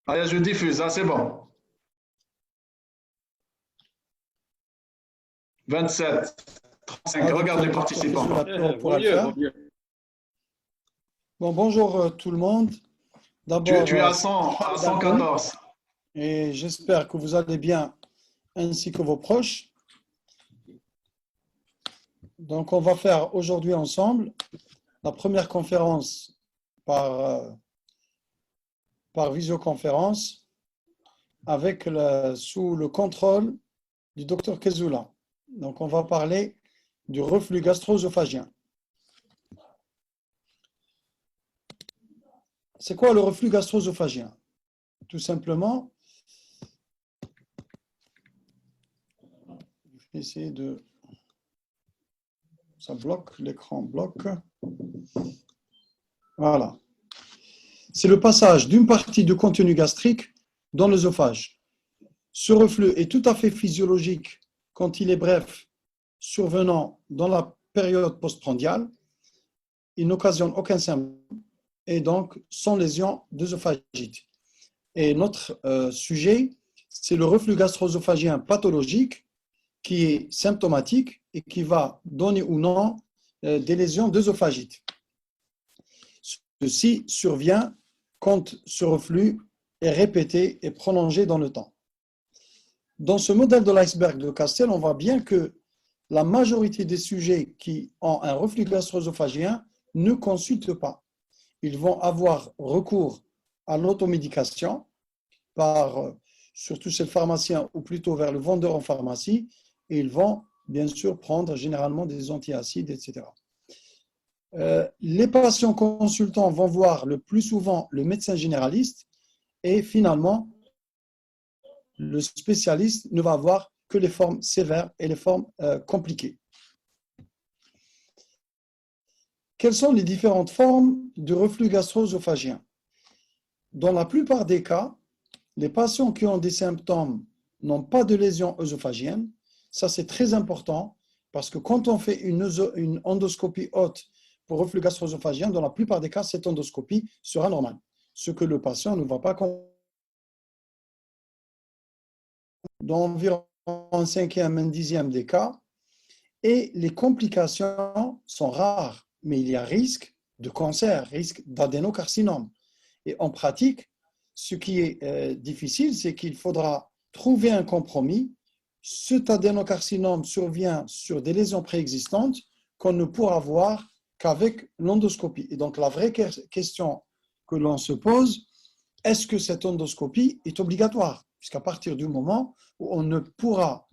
Allez, je diffuse, hein, c'est bon. 27, 35, regarde les participants. Vaut mieux, vaut mieux. Bon, bonjour tout le monde. Tu, D'abord, tu es à 100, à 114. et j'espère que vous allez bien ainsi que vos proches. Donc, on va faire aujourd'hui ensemble la première conférence par visioconférence sous le contrôle du docteur Kezoula. Donc, on va parler du reflux gastro-œsophagien. C'est quoi le reflux gastro-œsophagien? Tout simplement, je vais essayer de... Ça bloque, l'écran bloque. Voilà. C'est le passage d'une partie du contenu gastrique dans l'œsophage. Ce reflux est tout à fait physiologique quand il est bref, survenant dans la période postprandiale. Il n'occasionne aucun symptôme et donc sans lésion d'œsophagite. Et notre sujet, c'est le reflux gastro-œsophagien pathologique qui est symptomatique et qui va donner ou non des lésions d'œsophagite. Ceci survient quand ce reflux est répété et prolongé dans le temps. Dans ce modèle de l'iceberg de Castel, on voit bien que la majorité des sujets qui ont un reflux gastro-œsophagien ne consultent pas. Ils vont avoir recours à l'automédication par surtout chez le pharmacien ou plutôt vers le vendeur en pharmacie, et ils vont bien sûr prendre généralement des antiacides, etc. Les patients consultants vont voir le plus souvent le médecin généraliste et finalement, le spécialiste ne va voir que les formes sévères et les formes compliquées. Quelles sont les différentes formes de reflux gastro-œsophagien? Dans la plupart des cas, les patients qui ont des symptômes n'ont pas de lésion œsophagienne. Ça, c'est très important parce que quand on fait une endoscopie haute pour reflux gastro-œsophagien, dans la plupart des cas, cette endoscopie sera normale. Ce que le patient ne va pas comprendre. Dans environ un cinquième, un dixième des cas, et les complications sont rares, mais il y a risque de cancer, risque d'adénocarcinome. Et en pratique, ce qui est difficile, c'est qu'il faudra trouver un compromis. Cet adénocarcinome survient sur des lésions préexistantes qu'on ne pourra voir qu'avec l'endoscopie. Et donc, la vraie question que l'on se pose, est-ce que cette endoscopie est obligatoire? Puisqu'à partir du moment où on ne pourra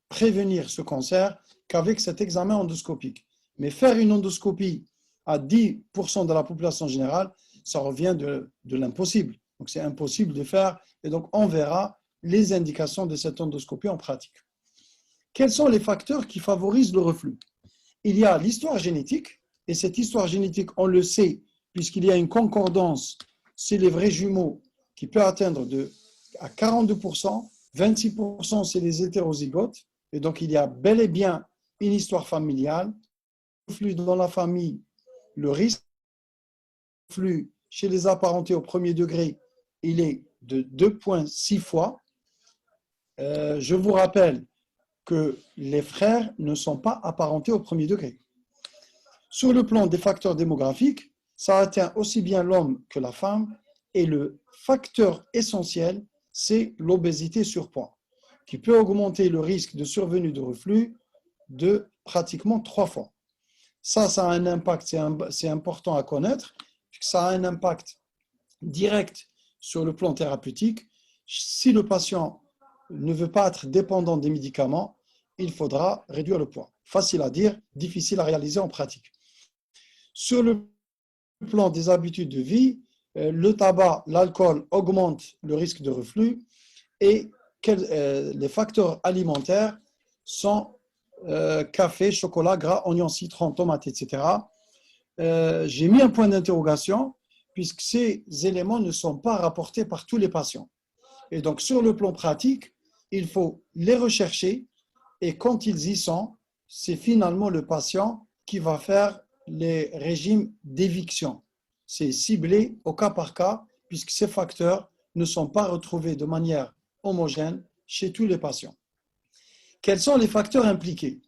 prévenir ce cancer qu'avec cet examen endoscopique. Mais faire une endoscopie à 10% de la population générale, ça revient de l'impossible. Donc, c'est impossible de faire. Et donc, on verra les indications de cette endoscopie en pratique. Quels sont les facteurs qui favorisent le reflux? Il y a l'histoire génétique. Et cette histoire génétique, on le sait, puisqu'il y a une concordance chez les vrais jumeaux qui peut atteindre à 42%, 26% c'est les hétérozygotes. Et donc, il y a bel et bien une histoire familiale. Le reflux dans la famille, le risque de reflux chez les apparentés au premier degré, il est de 2,6 fois. Je vous rappelle que les frères ne sont pas apparentés au premier degré. Sur le plan des facteurs démographiques, ça atteint aussi bien l'homme que la femme, et le facteur essentiel, c'est l'obésité-surpoids, qui peut augmenter le risque de survenue de reflux de pratiquement 3 fois. Ça a un impact, c'est important à connaître, puisque ça a un impact direct sur le plan thérapeutique. Si le patient ne veut pas être dépendant des médicaments, il faudra réduire le poids. Facile à dire, difficile à réaliser en pratique. Sur le plan des habitudes de vie, le tabac, l'alcool augmentent le risque de reflux et les facteurs alimentaires sont café, chocolat, gras, oignons, citron, tomates, etc. J'ai mis un point d'interrogation puisque ces éléments ne sont pas rapportés par tous les patients. Et donc, sur le plan pratique, il faut les rechercher et quand ils y sont, c'est finalement le patient qui va faire les régimes d'éviction. C'est ciblé au cas par cas puisque ces facteurs ne sont pas retrouvés de manière homogène chez tous les patients. Quels sont les facteurs impliqués?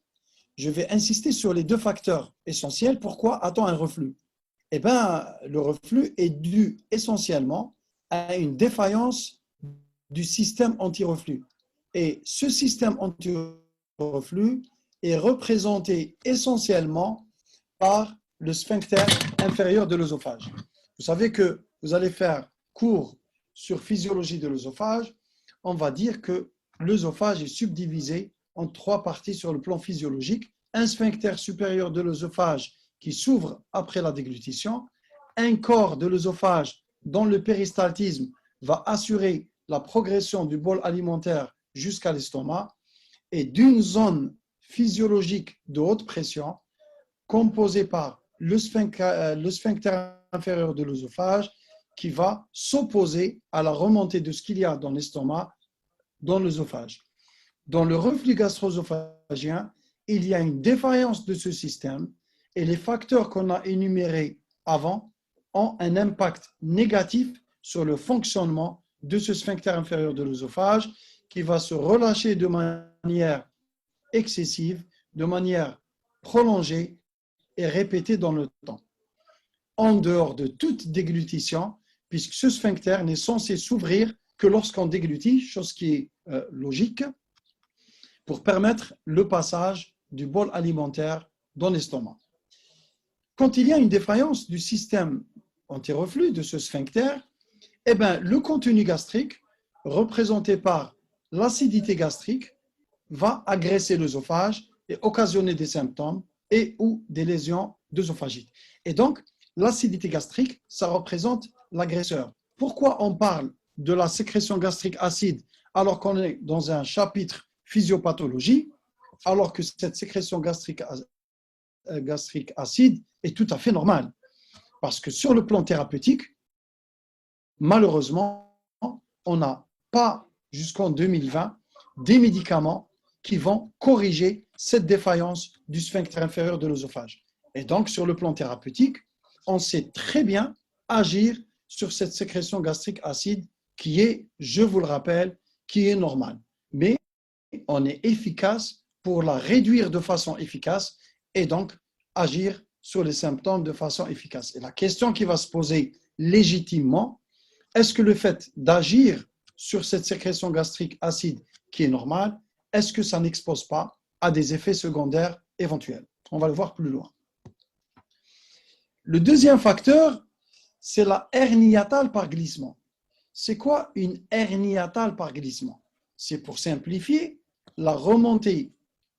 Je vais insister sur les deux facteurs essentiels. Pourquoi a-t-on un reflux? Eh bien, le reflux est dû essentiellement à une défaillance du système anti-reflux. Et ce système anti-reflux est représenté essentiellement par le sphincter inférieur de l'œsophage. Vous savez que vous allez faire cours sur physiologie de l'œsophage. On va dire que l'œsophage est subdivisé en trois parties sur le plan physiologique. Un sphincter supérieur de l'œsophage qui s'ouvre après la déglutition, un corps de l'œsophage dont le péristaltisme va assurer la progression du bol alimentaire jusqu'à l'estomac, et d'une zone physiologique de haute pression composée par le sphincter inférieur de l'œsophage qui va s'opposer à la remontée de ce qu'il y a dans l'estomac, dans l'œsophage. Dans le reflux gastro-œsophagien, il y a une défaillance de ce système et les facteurs qu'on a énumérés avant ont un impact négatif sur le fonctionnement de ce sphincter inférieur de l'œsophage qui va se relâcher de manière excessive, de manière prolongée et répétée dans le temps, en dehors de toute déglutition, puisque ce sphincter n'est censé s'ouvrir que lorsqu'on déglutit, chose qui est logique, pour permettre le passage du bol alimentaire dans l'estomac. Quand il y a une défaillance du système anti-reflux de ce sphincter, eh bien, le contenu gastrique, représenté par l'acidité gastrique, va agresser l'œsophage et occasionner des symptômes et ou des lésions d'œsophagite. Et donc, l'acidité gastrique, ça représente l'agresseur. Pourquoi on parle de la sécrétion gastrique acide alors qu'on est dans un chapitre physiopathologie, alors que cette sécrétion gastrique acide est tout à fait normale? Parce que sur le plan thérapeutique, malheureusement, on n'a pas jusqu'en 2020 des médicaments qui vont corriger cette défaillance du sphincter inférieur de l'œsophage. Et donc, sur le plan thérapeutique, on sait très bien agir sur cette sécrétion gastrique acide qui est, je vous le rappelle, qui est normale. Mais on est efficace pour la réduire de façon efficace et donc agir sur les symptômes de façon efficace. Et la question qui va se poser légitimement, est-ce que le fait d'agir sur cette sécrétion gastrique acide qui est normale, est-ce que ça n'expose pas à des effets secondaires éventuels? On va le voir plus loin. Le deuxième facteur, c'est la hernie hiatale par glissement. C'est quoi une hernie hiatale par glissement? C'est, pour simplifier, la remontée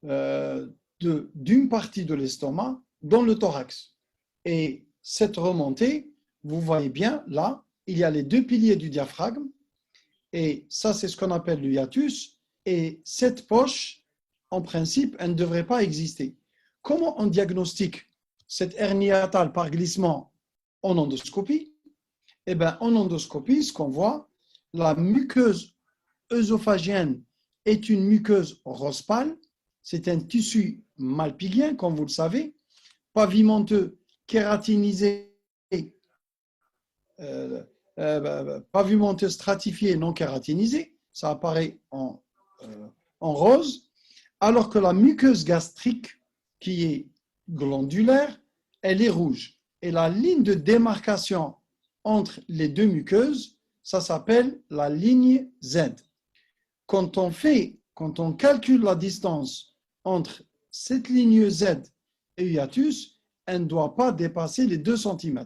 d'une partie de l'estomac dans le thorax. Et cette remontée, vous voyez bien, là, il y a les deux piliers du diaphragme, et ça, c'est ce qu'on appelle le hiatus, et cette poche, en principe, elle ne devrait pas exister. Comment on diagnostique cette hernie hiatale par glissement en endoscopie? Eh bien, en endoscopie, ce qu'on voit, la muqueuse œsophagienne est une muqueuse rose pâle, c'est un tissu malpigien, comme vous le savez, pavimenteux, kératinisé, pavimenteux stratifié, non kératinisé, ça apparaît en rose, alors que la muqueuse gastrique, qui est glandulaire, elle est rouge. Et la ligne de démarcation entre les deux muqueuses, ça s'appelle la ligne Z. Quand on calcule la distance entre cette ligne Z et hiatus, elle ne doit pas dépasser les 2 cm.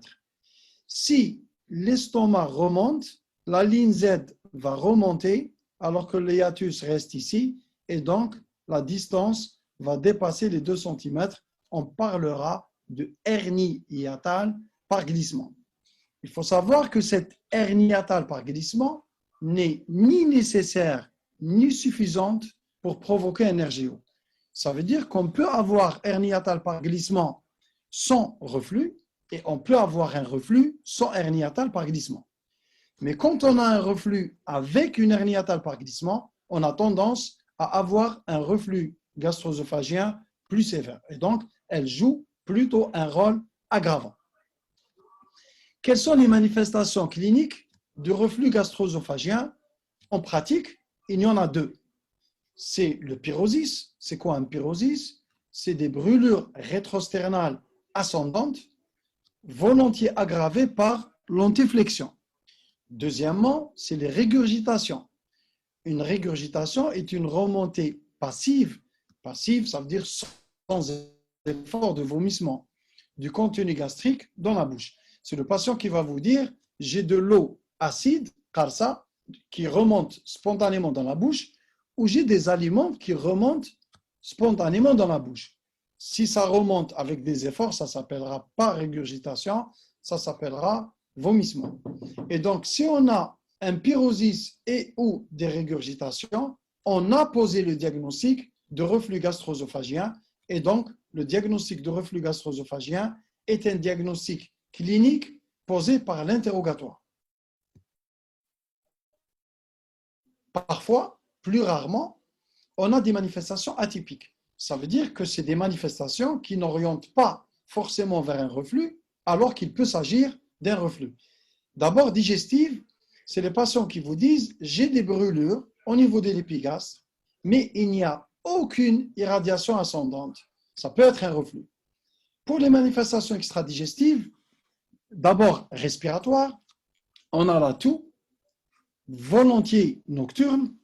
Si l'estomac remonte, la ligne Z va remonter alors que le hiatus reste ici et donc la distance va dépasser les 2 cm. On parlera de hernie hiatale par glissement. Il faut savoir que cette hernie hiatale par glissement n'est ni nécessaire ni suffisante pour provoquer un RGO. Ça veut dire qu'on peut avoir hernie hiatale par glissement sans reflux et on peut avoir un reflux sans hernie hiatale par glissement. Mais quand on a un reflux avec une hernie hiatale par glissement, on a tendance à avoir un reflux gastro-œsophagien plus sévère. Et donc, elle joue plutôt un rôle aggravant. Quelles sont les manifestations cliniques de reflux gastro-œsophagien, en pratique, il y en a deux. C'est le pyrosis. C'est quoi un pyrosis? C'est des brûlures rétrosternales ascendantes, volontiers aggravées par l'antiflexion. Deuxièmement, c'est les régurgitations. Une régurgitation est une remontée passive. Passive, ça veut dire sans effort de vomissement du contenu gastrique dans la bouche. C'est le patient qui va vous dire « j'ai de l'eau acide, karsa, qui remonte spontanément dans la bouche, ou j'ai des aliments qui remontent spontanément dans la bouche. » Si ça remonte avec des efforts, ça ne s'appellera pas régurgitation, ça s'appellera vomissement. Et donc, si on a un pyrosis et ou des régurgitations, on a posé le diagnostic de reflux gastro-œsophagien. Et donc, le diagnostic de reflux gastro-œsophagien est un diagnostic clinique posé par l'interrogatoire. Parfois, plus rarement, on a des manifestations atypiques. Ça veut dire que c'est des manifestations qui n'orientent pas forcément vers un reflux, alors qu'il peut s'agir d'un reflux. D'abord, digestive, c'est les patients qui vous disent « j'ai des brûlures au niveau de l'épigastre, mais il n'y a aucune irradiation ascendante ». Ça peut être un reflux. Pour les manifestations extradigestives, d'abord respiratoire, on a la toux, volontiers nocturne.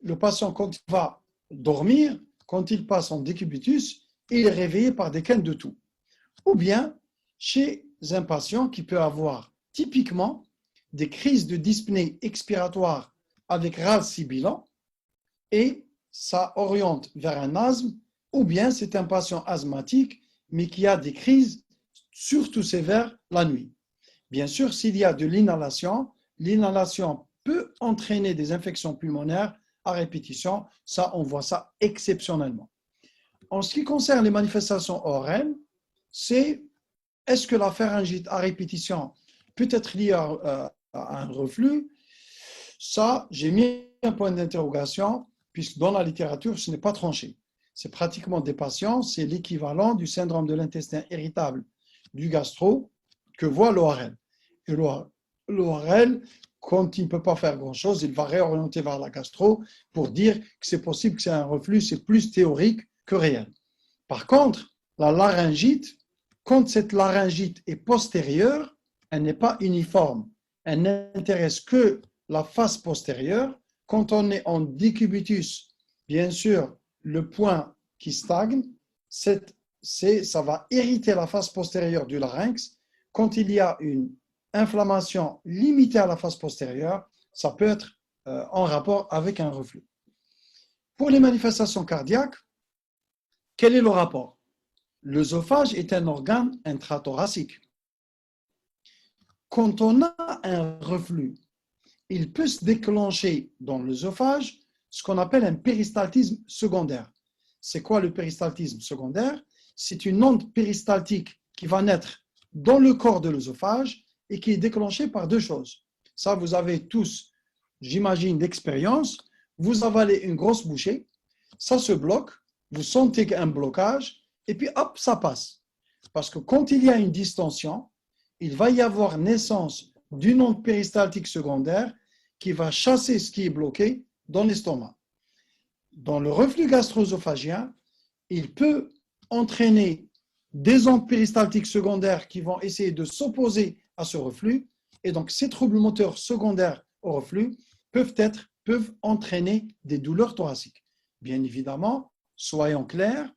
Le patient, quand il va dormir, quand il passe en décubitus, il est réveillé par des quintes de toux. Ou bien, chez un patient qui peut avoir typiquement des crises de dyspnée expiratoire avec râle sibilant, et ça oriente vers un asthme, ou bien c'est un patient asthmatique, mais qui a des crises surtout sévères la nuit. Bien sûr, s'il y a de l'inhalation peut entraîner des infections pulmonaires à répétition. Ça, on voit ça exceptionnellement. En ce qui concerne les manifestations ORL, c'est est-ce que la pharyngite à répétition peut être liée à un reflux? Ça, j'ai mis un point d'interrogation, puisque dans la littérature, ce n'est pas tranché. C'est pratiquement des patients, c'est l'équivalent du syndrome de l'intestin irritable du gastro que voit l'ORL. Et l'ORL, quand il ne peut pas faire grand-chose, il va réorienter vers la gastro pour dire que c'est possible que c'est un reflux, c'est plus théorique que réel. Par contre, la laryngite, quand cette laryngite est postérieure, elle n'est pas uniforme. Elle n'intéresse que la face postérieure. Quand on est en décubitus, bien sûr, le point qui stagne, ça va irriter la face postérieure du larynx. Quand il y a une inflammation limitée à la face postérieure, ça peut être en rapport avec un reflux. Pour les manifestations cardiaques, quel est le rapport? L'œsophage est un organe intrathoracique. Quand on a un reflux, il peut se déclencher dans l'œsophage ce qu'on appelle un péristaltisme secondaire. C'est quoi le péristaltisme secondaire? C'est une onde péristaltique qui va naître dans le corps de l'œsophage et qui est déclenchée par deux choses. Ça, vous avez tous, j'imagine, d'expérience. Vous avalez une grosse bouchée, ça se bloque, vous sentez un blocage, et puis hop, ça passe. Parce que quand il y a une distension, il va y avoir naissance d'une onde péristaltique secondaire qui va chasser ce qui est bloqué dans l'estomac. Dans le reflux gastro-œsophagien, il peut entraîner des ondes péristaltiques secondaires qui vont essayer de s'opposer à ce reflux. Et donc, ces troubles moteurs secondaires au reflux peuvent entraîner des douleurs thoraciques. Bien évidemment, soyons clairs,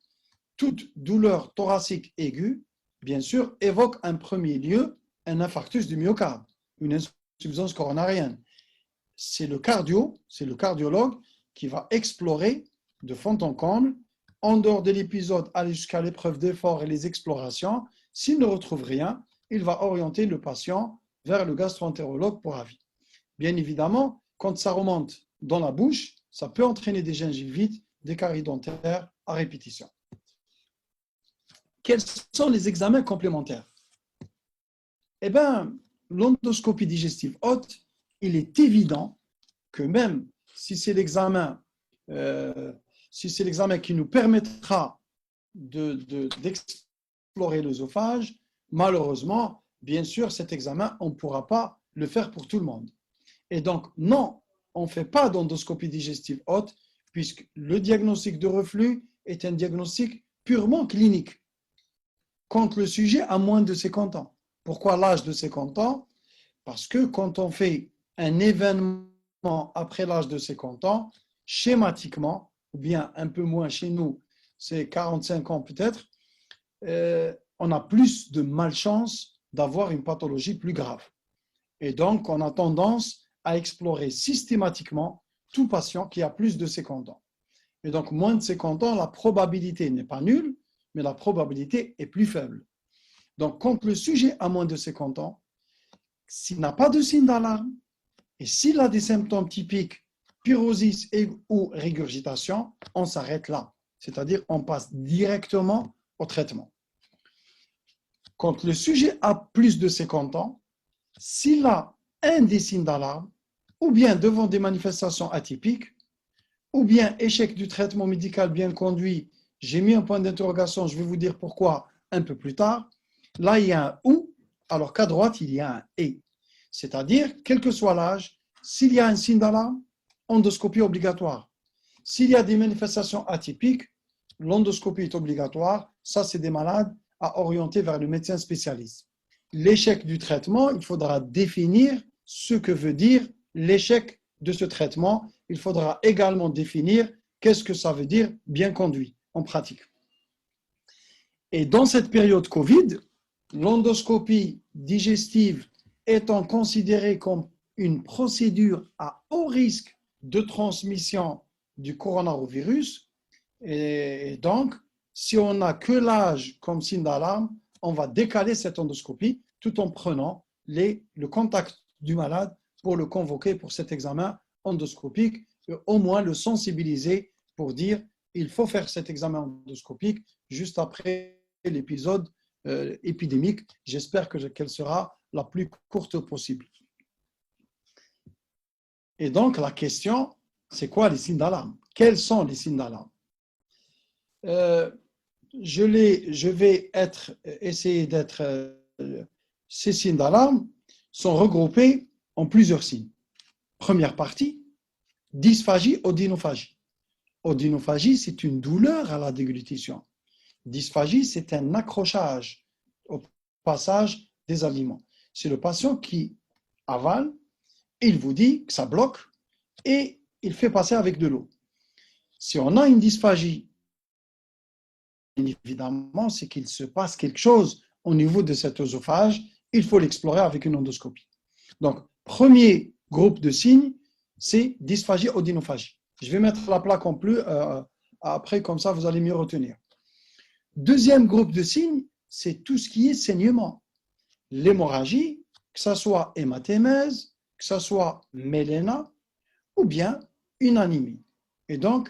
toute douleur thoracique aiguë, bien sûr, évoque en premier lieu un infarctus du myocarde, une insuffisance coronarienne. C'est le cardiologue qui va explorer de fond en comble, en dehors de l'épisode, aller jusqu'à l'épreuve d'effort et les explorations. S'il ne retrouve rien, il va orienter le patient vers le gastro-entérologue pour avis. Bien évidemment, quand ça remonte dans la bouche, ça peut entraîner des gingivites, des caries dentaires à répétition. Quels sont les examens complémentaires? Eh bien, l'endoscopie digestive haute, il est évident que même si c'est l'examen qui nous permettra d'explorer l'œsophage, malheureusement, bien sûr, cet examen, on ne pourra pas le faire pour tout le monde. Et donc, non, on ne fait pas d'endoscopie digestive haute, puisque le diagnostic de reflux est un diagnostic purement clinique, quand le sujet a moins de 50 ans. Pourquoi l'âge de 50 ans? Parce que quand on fait un événement après l'âge de 50 ans, schématiquement, ou bien un peu moins chez nous, c'est 45 ans peut-être, on a plus de malchance d'avoir une pathologie plus grave. Et donc, on a tendance à explorer systématiquement tout patient qui a plus de 50 ans. Et donc, moins de 50 ans, la probabilité n'est pas nulle, mais la probabilité est plus faible. Donc, quand le sujet a moins de 50 ans, s'il n'a pas de signe d'alarme et s'il a des symptômes typiques, pyrosis ou régurgitation, on s'arrête là. C'est-à-dire, on passe directement au traitement. Quand le sujet a plus de 50 ans, s'il a un des signes d'alarme, ou bien devant des manifestations atypiques, ou bien échec du traitement médical bien conduit, j'ai mis un point d'interrogation, je vais vous dire pourquoi un peu plus tard. Là, il y a un ou, alors qu'à droite, il y a un et. C'est-à-dire, quel que soit l'âge, s'il y a un signe d'alarme, endoscopie obligatoire. S'il y a des manifestations atypiques, l'endoscopie est obligatoire. Ça, c'est des malades à orienter vers le médecin spécialiste. L'échec du traitement, il faudra définir ce que veut dire l'échec de ce traitement. Il faudra également définir qu'est-ce que ça veut dire bien conduit en pratique. Et dans cette période Covid, l'endoscopie digestive étant considérée comme une procédure à haut risque de transmission du coronavirus, et donc, si on n'a que l'âge comme signe d'alarme, on va décaler cette endoscopie tout en prenant le contact du malade pour le convoquer pour cet examen endoscopique, et au moins le sensibiliser pour dire il faut faire cet examen endoscopique juste après l'épisode épidémique. J'espère qu'elle sera la plus courte possible. Et donc, la question, c'est quoi les signes d'alarme? Quels sont les signes d'alarme? Je vais essayer d'être... ces signes d'alarme sont regroupés en plusieurs signes. Première partie, dysphagie, odynophagie. Odynophagie, c'est une douleur à la déglutition. Dysphagie, c'est un accrochage au passage des aliments. C'est le patient qui avale, il vous dit que ça bloque et il fait passer avec de l'eau. Si on a une dysphagie, évidemment, c'est qu'il se passe quelque chose au niveau de cet œsophage. Il faut l'explorer avec une endoscopie. Donc, premier groupe de signes, c'est dysphagie, odynophagie. Je vais mettre la plaque en bleu après, comme ça, vous allez mieux retenir. Deuxième groupe de signes, c'est tout ce qui est saignement. L'hémorragie, que ce soit hématémèse, que ce soit méléna, ou bien une anémie. Et donc,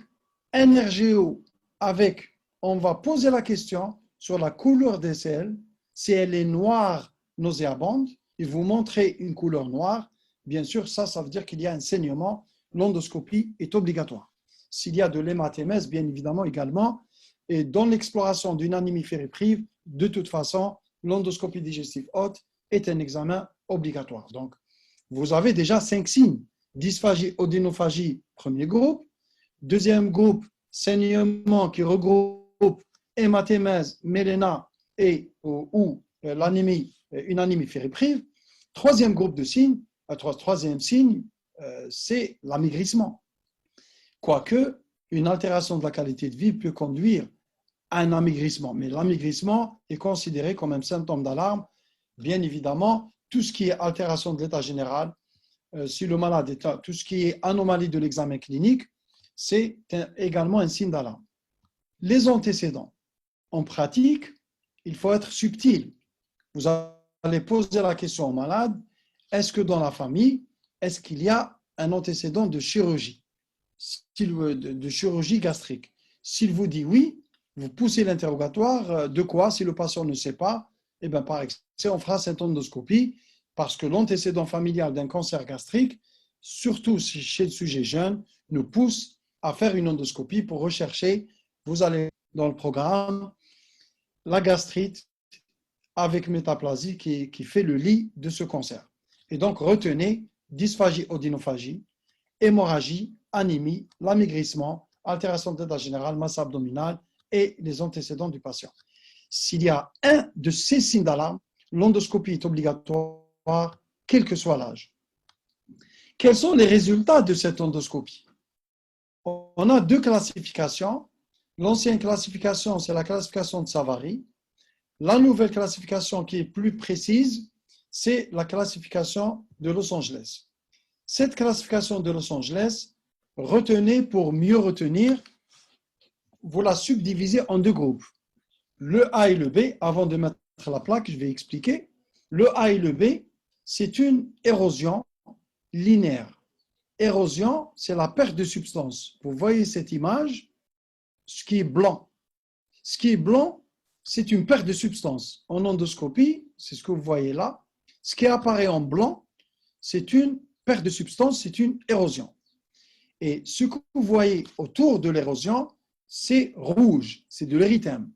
un RGO avec, on va poser la question sur la couleur des selles. Si elle est noire, nauséabonde, et vous montrez une couleur noire, bien sûr, ça veut dire qu'il y a un saignement. L'endoscopie est obligatoire. S'il y a de l'hématémèse, bien évidemment également, et dans l'exploration d'une anémie fériprive, de toute façon, l'endoscopie digestive haute est un examen obligatoire. Donc, vous avez déjà 5 signes. Dysphagie, odynophagie, premier groupe. Deuxième groupe, saignement qui regroupe hématémèse, méléna ou l'anémie, une anémie fériprive. Troisième groupe de signes, troisième signe, c'est l'amaigrissement. Quoique, une altération de la qualité de vie peut conduire à un amaigrissement. Mais l'amaigrissement est considéré comme un symptôme d'alarme. Bien évidemment, tout ce qui est altération de l'état général, si le malade est là, tout ce qui est anomalie de l'examen clinique, c'est également un signe d'alarme. Les antécédents. En pratique, il faut être subtil. Vous allez poser la question au malade, est-ce que dans la famille, est-ce qu'il y a un antécédent de chirurgie, de chirurgie gastrique? S'il vous dit oui, vous poussez l'interrogatoire, de quoi? Si le patient ne sait pas, eh bien, par exemple, on fera cette endoscopie parce que l'antécédent familial d'un cancer gastrique, surtout chez le sujet jeune, nous pousse à faire une endoscopie pour rechercher, vous allez dans le programme, la gastrite avec métaplasie qui fait le lit de ce cancer. Et donc, retenez dysphagie odynophagie, hémorragie, anémie, l'amaigrissement, altération de l'état général, masse abdominale et les antécédents du patient. S'il y a un de ces signes d'alarme, l'endoscopie est obligatoire, quel que soit l'âge. Quels sont les résultats de cette endoscopie? On a deux classifications. L'ancienne classification, c'est la classification de Savary. La nouvelle classification qui est plus précise, c'est la classification de Los Angeles. Cette classification de Los Angeles, retenez pour mieux retenir, vous la subdivisez en deux groupes. Le A et le B, avant de mettre la plaque, je vais expliquer. Le A et le B, c'est une érosion linéaire. Érosion, c'est la perte de substance. Vous voyez cette image, ce qui est blanc. Ce qui est blanc, c'est une perte de substance. En endoscopie, c'est ce que vous voyez là. Ce qui apparaît en blanc, c'est une perte de substance, c'est une érosion. Et ce que vous voyez autour de l'érosion, c'est rouge, c'est de l'érythème.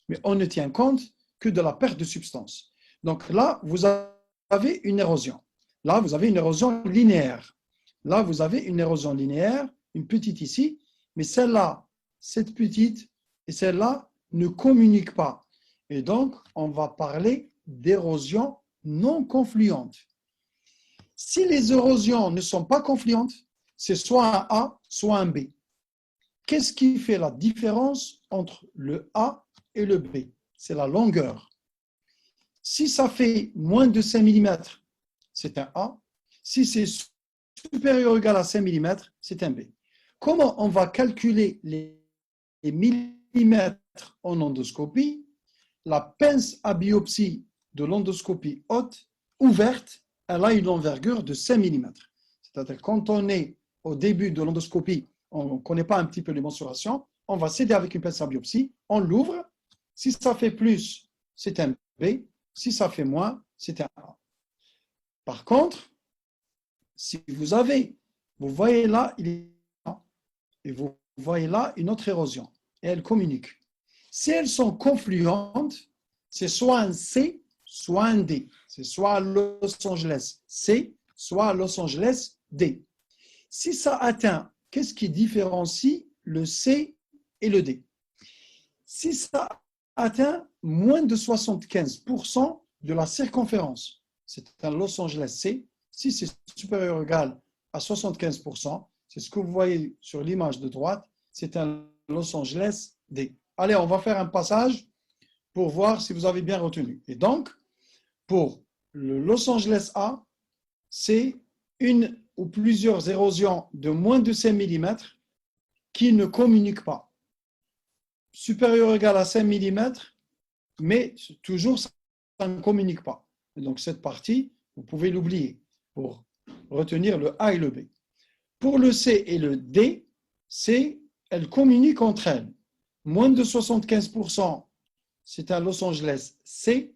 Mais on ne tient compte que de la perte de substance. Donc là, vous avez une érosion. Là, vous avez une érosion linéaire. Là, vous avez une érosion linéaire, une petite ici, mais celle-là, cette petite et celle-là ne communiquent pas. Et donc, on va parler d'érosion non confluente. Si les érosions ne sont pas confluentes, c'est soit un A, soit un B. Qu'est-ce qui fait la différence entre le A et le B? C'est la longueur. Si ça fait moins de 5 mm, c'est un A. Si c'est supérieur ou égal à 5 mm, c'est un B. Comment on va calculer les millimètres en endoscopie? La pince à biopsie de l'endoscopie haute, ouverte, elle a une envergure de 5 mm. C'est-à-dire quand on est au début de l'endoscopie, on ne connaît pas un petit peu les mensurations, on va s'aider avec une pince à biopsie, on l'ouvre. Si ça fait plus, c'est un B. Si ça fait moins, c'est un A. Par contre, si vous voyez là, il est et vous voyez là une autre érosion, et elles communiquent. Si elles sont confluentes, c'est soit un C, soit un D. C'est soit à Los Angeles C, soit à Los Angeles D. Si ça atteint, qu'est-ce qui différencie le C et le D? Si ça atteint moins de 75% de la circonférence, c'est un Los Angeles C. Si c'est supérieur ou égal à 75%, c'est ce que vous voyez sur l'image de droite, c'est un Los Angeles D. Allez, on va faire un passage pour voir si vous avez bien retenu. Et donc, pour le Los Angeles A, c'est une ou plusieurs érosions de moins de 5 mm qui ne communiquent pas. Supérieur ou égal à 5 mm, mais toujours ça ne communique pas. Et donc cette partie, vous pouvez l'oublier pour retenir le A et le B. Pour le C et le D, elles communiquent entre elles. Moins de 75%, c'est un Los Angeles C.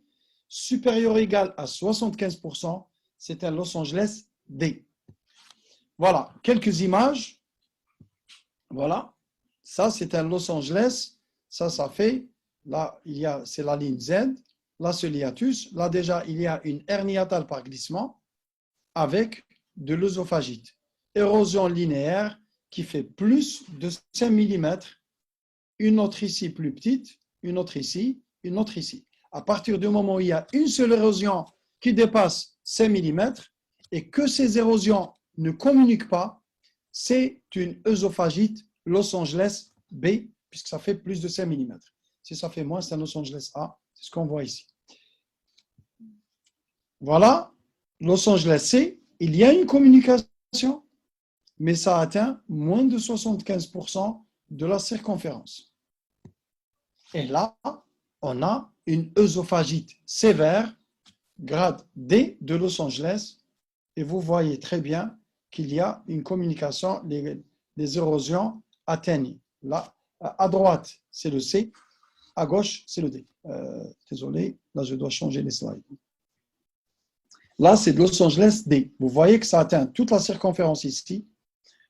Supérieur ou égal à 75%, c'est un Los Angeles D. Voilà, quelques images. Voilà, ça c'est un Los Angeles. Ça fait, là, c'est la ligne Z. Là, c'est l'hiatus. Là, déjà, il y a une hernie hiatale par glissement avec de l'œsophagite. Érosion linéaire qui fait plus de 5 mm. Une autre ici plus petite, une autre ici, une autre ici. À partir du moment où il y a une seule érosion qui dépasse 5 mm et que ces érosions ne communiquent pas, c'est une œsophagite Los Angeles B, puisque ça fait plus de 5 mm. Si ça fait moins, c'est un Los Angeles A. C'est ce qu'on voit ici. Voilà, Los Angeles C, il y a une communication, mais ça atteint moins de 75% de la circonférence. Et là, on a une œsophagite sévère, grade D de Los Angeles, et vous voyez très bien qu'il y a une communication, les érosions atteignent. Là, à droite, c'est le C, à gauche, c'est le D. Désolé, là, je dois changer les slides. Là, c'est de Los Angeles D. Vous voyez que ça atteint toute la circonférence ici,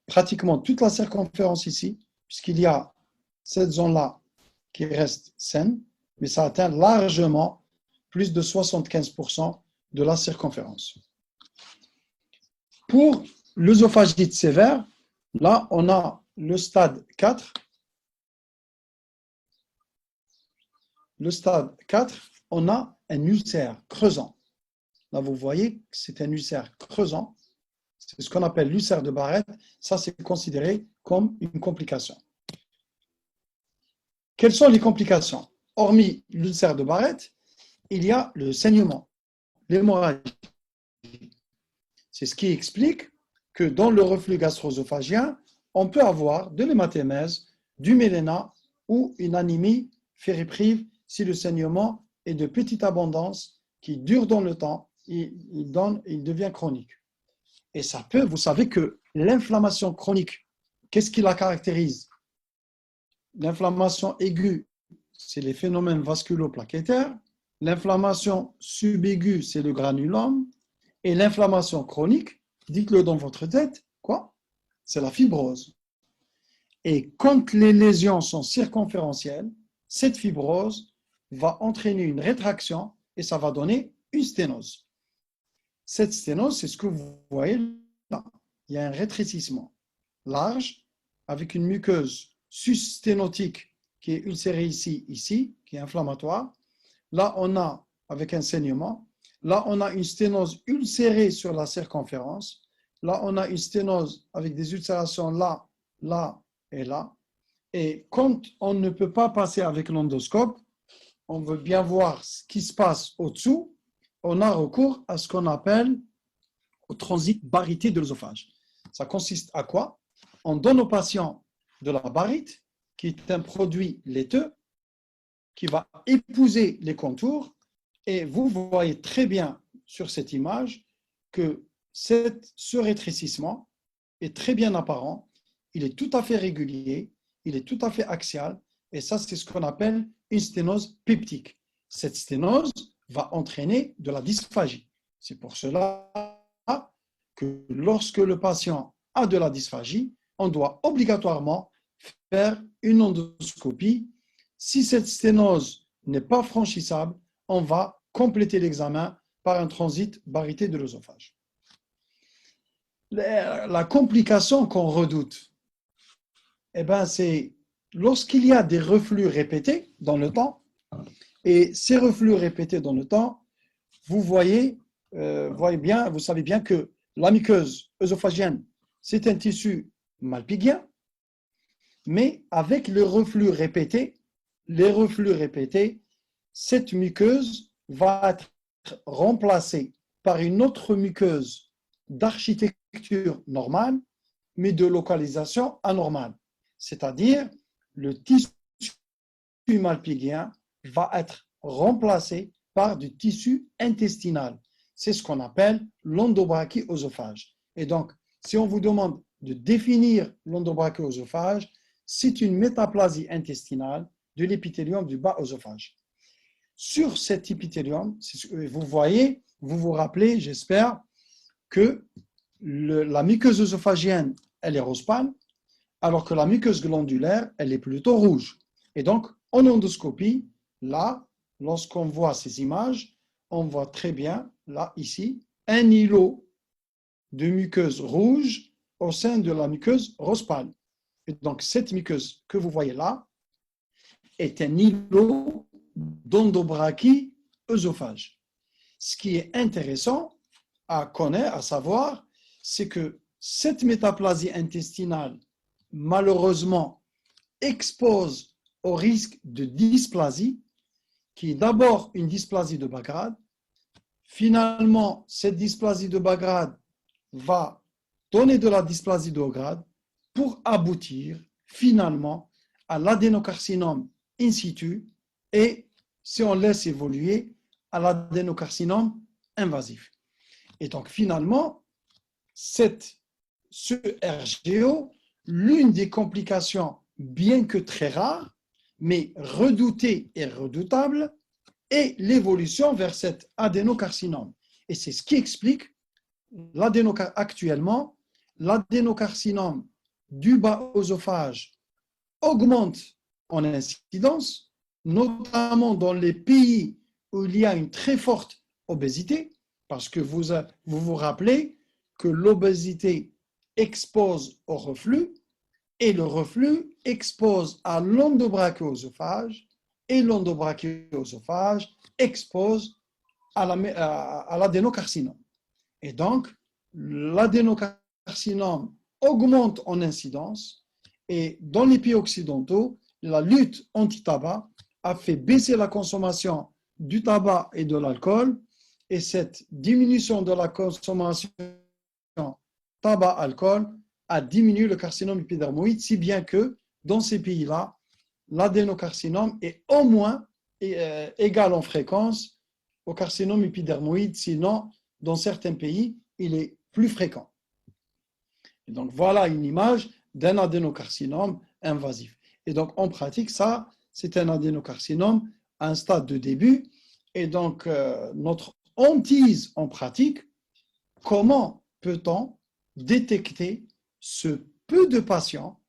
pratiquement toute la circonférence ici, puisqu'il y a cette zone-là qui reste saine, mais ça atteint largement plus de 75% de la circonférence. Pour l'œsophagite sévère, là, on a le stade 4. Le stade 4, on a un ulcère creusant. Là, vous voyez que c'est un ulcère creusant. C'est ce qu'on appelle l'ulcère de Barrett. Ça, c'est considéré comme une complication. Quelles sont les complications? Hormis l'ulcère de Barrett, il y a le saignement, l'hémorragie. C'est ce qui explique que dans le reflux gastro-œsophagien, on peut avoir de l'hématémèse, du méléna ou une anémie fériprive si le saignement est de petite abondance qui dure dans le temps, il devient chronique. Et ça peut, vous savez que l'inflammation chronique, qu'est-ce qui la caractérise? L'inflammation aiguë, c'est les phénomènes vasculoplaquettaires. L'inflammation subaiguë, c'est le granulome. Et l'inflammation chronique, dites-le dans votre tête, quoi? C'est la fibrose. Et quand les lésions sont circonférentielles, cette fibrose va entraîner une rétraction et ça va donner une sténose. Cette sténose, c'est ce que vous voyez là. Il y a un rétrécissement large avec une muqueuse sussténotique qui est ulcérée ici, qui est inflammatoire. Là, on a, avec un saignement, là, on a une sténose ulcérée sur la circonférence. Là, on a une sténose avec des ulcérations là, là et là. Et quand on ne peut pas passer avec l'endoscope, on veut bien voir ce qui se passe au-dessous, on a recours à ce qu'on appelle au transit baryté de l'œsophage. Ça consiste à quoi? On donne aux patients de la baryte, qui est un produit laiteux, qui va épouser les contours, et vous voyez très bien sur cette image que ce rétrécissement est très bien apparent, il est tout à fait régulier, il est tout à fait axial, et ça c'est ce qu'on appelle une sténose peptique. Cette sténose va entraîner de la dysphagie. C'est pour cela que lorsque le patient a de la dysphagie, on doit obligatoirement faire une endoscopie. Si cette sténose n'est pas franchissable, on va compléter l'examen par un transit baryté de l'œsophage. La complication qu'on redoute, c'est lorsqu'il y a des reflux répétés dans le temps, et ces reflux répétés dans le temps, vous savez bien que la muqueuse œsophagienne, c'est un tissu malpigien, mais avec les reflux répétés, cette muqueuse va être remplacée par une autre muqueuse d'architecture normale, mais de localisation anormale. C'est-à-dire, le tissu malpigien va être remplacé par du tissu intestinal. C'est ce qu'on appelle l'endobrachioœsophage. Et donc, si on vous demande de définir l'endobrachioœsophage, c'est une métaplasie intestinale de l'épithélium du bas œsophage. Sur cet épithélium, vous vous rappelez, j'espère, que la muqueuse œsophagienne, elle est rose pâle, alors que la muqueuse glandulaire, elle est plutôt rouge. Et donc, en endoscopie, là, lorsqu'on voit ces images, on voit très bien, là, ici, un îlot de muqueuse rouge au sein de la muqueuse rose pâle. Et donc, cette muqueuse que vous voyez là est un îlot d'endobrachie œsophage. Ce qui est intéressant à connaître, à savoir, c'est que cette métaplasie intestinale, malheureusement, expose au risque de dysplasie, qui est d'abord une dysplasie de bas grade. Finalement, cette dysplasie de bas grade va donner de la dysplasie de haut grade pour aboutir finalement à l'adénocarcinome in situ et, si on laisse évoluer, à l'adénocarcinome invasif. Et donc finalement, ce RGO, l'une des complications, bien que très rares, mais redoutée et redoutable, est l'évolution vers cet adénocarcinome. Et c'est ce qui explique actuellement, l'adénocarcinome du bas œsophage augmente en incidence, notamment dans les pays où il y a une très forte obésité, parce que vous vous rappelez que l'obésité expose au reflux et le reflux expose à l'endobrachioœsophage et l'endobrachioœsophage expose à l'adénocarcinome. Et donc, l'adénocarcinome augmente en incidence et dans les pays occidentaux, la lutte anti-tabac a fait baisser la consommation du tabac et de l'alcool et cette diminution de la consommation tabac-alcool a diminué le carcinome épidermoïde, si bien que dans ces pays-là, l'adénocarcinome est au moins égal en fréquence au carcinome épidermoïde, sinon, dans certains pays, il est plus fréquent. Et donc, voilà une image d'un adénocarcinome invasif. Et donc, en pratique, ça, c'est un adénocarcinome à un stade de début. Et donc, notre hantise en pratique, comment peut-on détecter ce peu de patients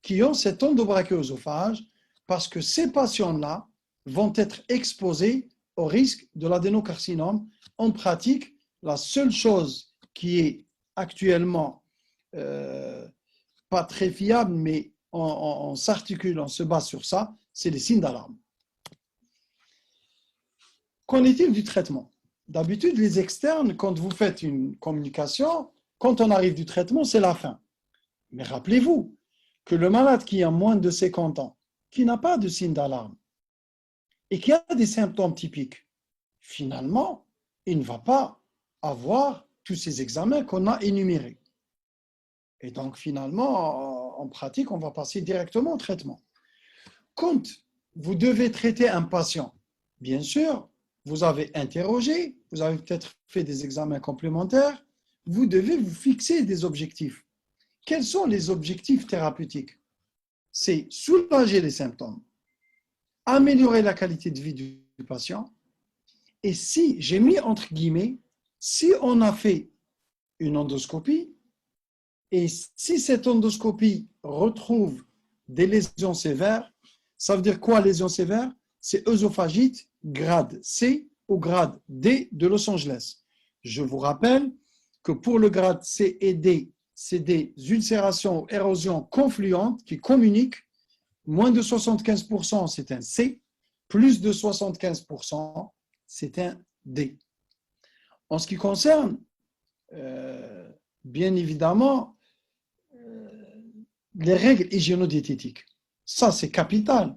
qui ont cet endobrachioœsophage parce que ces patients-là vont être exposés au risque de l'adénocarcinome. En pratique, la seule chose qui est actuellement pas très fiable, mais on s'articule, on se base sur ça, c'est les signes d'alarme. Qu'en est-il du traitement? D'habitude, les externes, quand vous faites une communication, quand on arrive du traitement, c'est la fin. Mais rappelez-vous que le malade qui a moins de 50 ans, qui n'a pas de signe d'alarme et qui a des symptômes typiques, finalement, il ne va pas avoir tous ces examens qu'on a énumérés. Et donc, finalement, en pratique, on va passer directement au traitement. Quand vous devez traiter un patient, bien sûr, vous avez interrogé, vous avez peut-être fait des examens complémentaires, vous devez vous fixer des objectifs. Quels sont les objectifs thérapeutiques? C'est soulager les symptômes, améliorer la qualité de vie du patient. Et si, j'ai mis entre guillemets, si on a fait une endoscopie, et si cette endoscopie retrouve des lésions sévères, ça veut dire quoi lésions sévères? C'est œsophagite grade C ou grade D de Los Angeles. Je vous rappelle que pour le grade C et D, c'est des ulcérations ou érosions confluentes qui communiquent. Moins de 75%, c'est un C. Plus de 75%, c'est un D. En ce qui concerne, bien évidemment, les règles hygiéno-diététiques, ça c'est capital.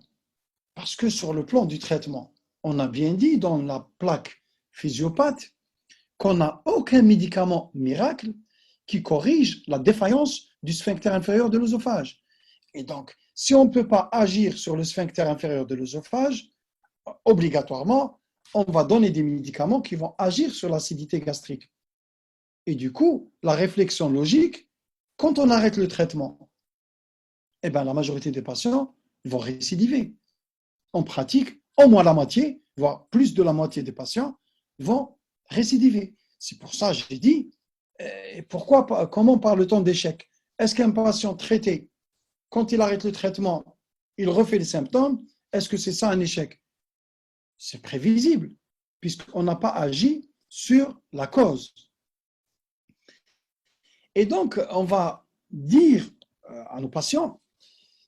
Parce que sur le plan du traitement, on a bien dit dans la plaque physiopathe qu'on n'a aucun médicament miracle qui corrige la défaillance du sphincter inférieur de l'œsophage. Et donc, si on ne peut pas agir sur le sphincter inférieur de l'œsophage, obligatoirement, on va donner des médicaments qui vont agir sur l'acidité gastrique. Et du coup, la réflexion logique, quand on arrête le traitement, eh bien, la majorité des patients vont récidiver. En pratique, au moins la moitié, voire plus de la moitié des patients vont récidiver. C'est pour ça que j'ai dit, comment parle-t-on d'échec? Est-ce qu'un patient traité, quand il arrête le traitement, il refait les symptômes? Est-ce que c'est ça un échec? C'est prévisible, puisqu'on n'a pas agi sur la cause. Et donc, on va dire à nos patients,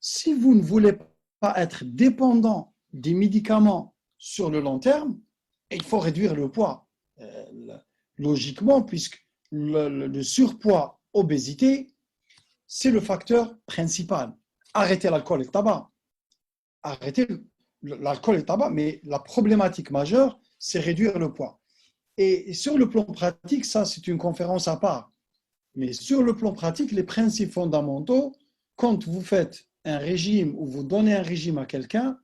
si vous ne voulez pas être dépendant des médicaments sur le long terme, il faut réduire le poids. Logiquement, puisque le surpoids, obésité, c'est le facteur principal. Arrêter l'alcool et le tabac. Arrêter l'alcool et le tabac, mais la problématique majeure, c'est réduire le poids. Et sur le plan pratique, ça, c'est une conférence à part. Mais sur le plan pratique, les principes fondamentaux, quand vous faites un régime ou vous donnez un régime à quelqu'un,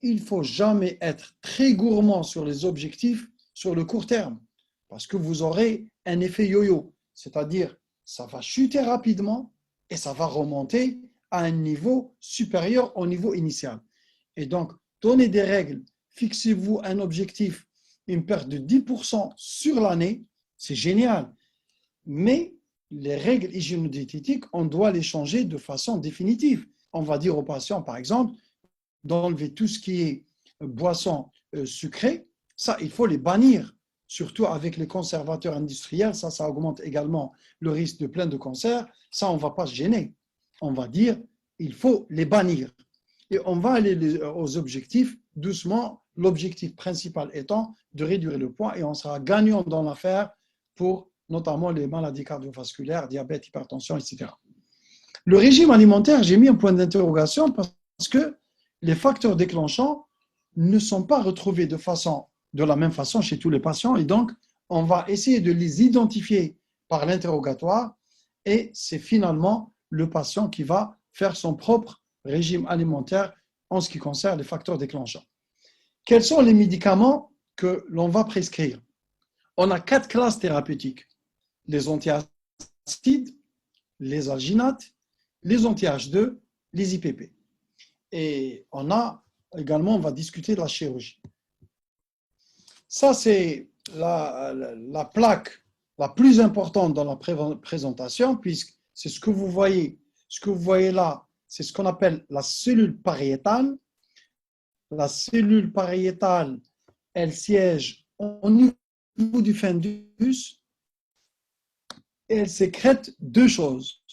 il ne faut jamais être très gourmand sur les objectifs sur le court terme, parce que vous aurez un effet yo-yo, c'est-à-dire ça va chuter rapidement et ça va remonter à un niveau supérieur au niveau initial. Et donc, donnez des règles, fixez-vous un objectif, une perte de 10% sur l'année, c'est génial. Mais les règles hygiéno-diététiques, on doit les changer de façon définitive. On va dire aux patients, par exemple, d'enlever tout ce qui est boisson sucrée, ça, il faut les bannir surtout avec les conservateurs industriels, ça augmente également le risque de plein de cancers. Ça, on ne va pas se gêner. On va dire, il faut les bannir. Et on va aller aux objectifs doucement, l'objectif principal étant de réduire le poids et on sera gagnant dans l'affaire pour notamment les maladies cardiovasculaires, diabète, hypertension, etc. Le régime alimentaire, j'ai mis un point d'interrogation parce que les facteurs déclenchants ne sont pas retrouvés de la même façon chez tous les patients et donc on va essayer de les identifier par l'interrogatoire et c'est finalement le patient qui va faire son propre régime alimentaire en ce qui concerne les facteurs déclenchants. Quels sont les médicaments que l'on va prescrire? On a 4 classes thérapeutiques: les antiacides, les alginates, les anti-H2, les IPP. Et on va discuter de la chirurgie. Ça, c'est la plaque la plus importante dans la présentation, puisque c'est ce que vous voyez. Ce que vous voyez là, c'est ce qu'on appelle la cellule pariétale. La cellule pariétale, elle siège au niveau du fundus et elle sécrète 2 choses.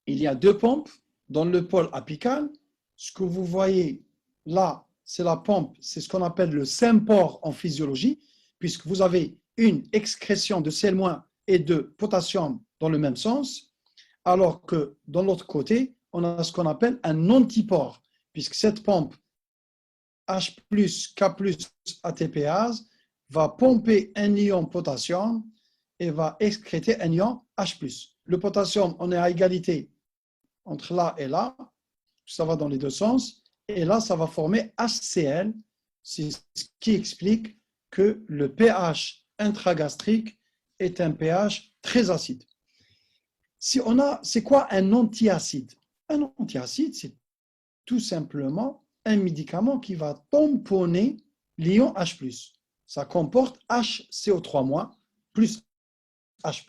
Il y a 2 pompes dans le pôle apical. Ce que vous voyez là, c'est la pompe, c'est ce qu'on appelle le sympore en physiologie, puisque vous avez une excrétion de sel- et de potassium dans le même sens, alors que dans l'autre côté, on a ce qu'on appelle un antipore, puisque cette pompe H+, K+, ATPase va pomper un ion potassium et va excréter un ion H+. Le potassium, on est à égalité entre là et là, ça va dans les 2 sens, et là, ça va former HCl, c'est ce qui explique que le pH intragastrique est un pH très acide. C'est quoi un antiacide? Un antiacide, c'est tout simplement un médicament qui va tamponner l'ion H+. Ça comporte HCO3- plus H+,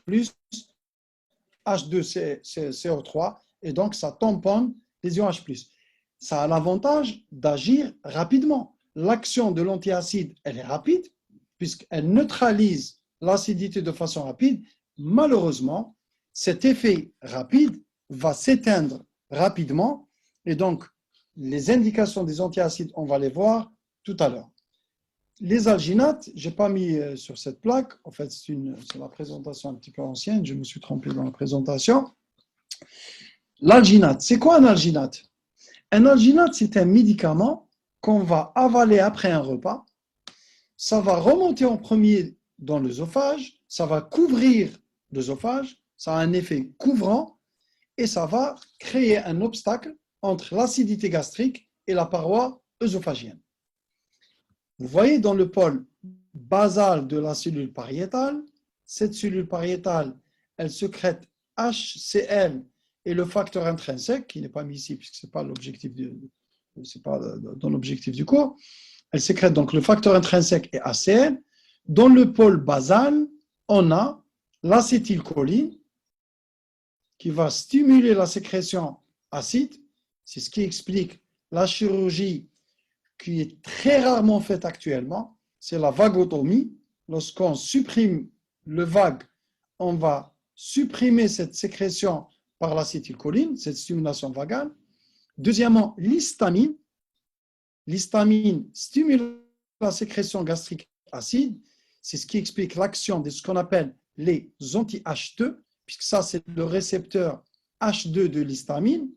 H2CO3, et donc ça tamponne les ions H+. Ça a l'avantage d'agir rapidement. L'action de l'antiacide, elle est rapide, puisqu'elle neutralise l'acidité de façon rapide. Malheureusement, cet effet rapide va s'éteindre rapidement, et donc les indications des antiacides, on va les voir tout à l'heure. Les alginates, je n'ai pas mis sur cette plaque, en fait c'est la présentation un petit peu ancienne, je me suis trompé dans la présentation. L'alginate, c'est quoi un alginate? Un alginate, c'est un médicament qu'on va avaler après un repas. Ça va remonter en premier dans l'œsophage, ça va couvrir l'œsophage, ça a un effet couvrant et ça va créer un obstacle entre l'acidité gastrique et la paroi œsophagienne. Vous voyez dans le pôle basal de la cellule pariétale, cette cellule pariétale, elle sécrète HCl et le facteur intrinsèque, qui n'est pas mis ici puisque ce n'est pas l'objectif c'est pas dans l'objectif du cours. Elle sécrète donc le facteur intrinsèque et HCl. Dans le pôle basal, on a l'acétylcholine qui va stimuler la sécrétion acide. C'est ce qui explique la chirurgie qui est très rarement faite actuellement, c'est la vagotomie. Lorsqu'on supprime le vague, on va supprimer cette sécrétion par l'acétylcholine, cette stimulation vagale. Deuxièmement, l'histamine. L'histamine stimule la sécrétion gastrique acide. C'est ce qui explique l'action de ce qu'on appelle les anti-H2, puisque ça, c'est le récepteur H2 de l'histamine.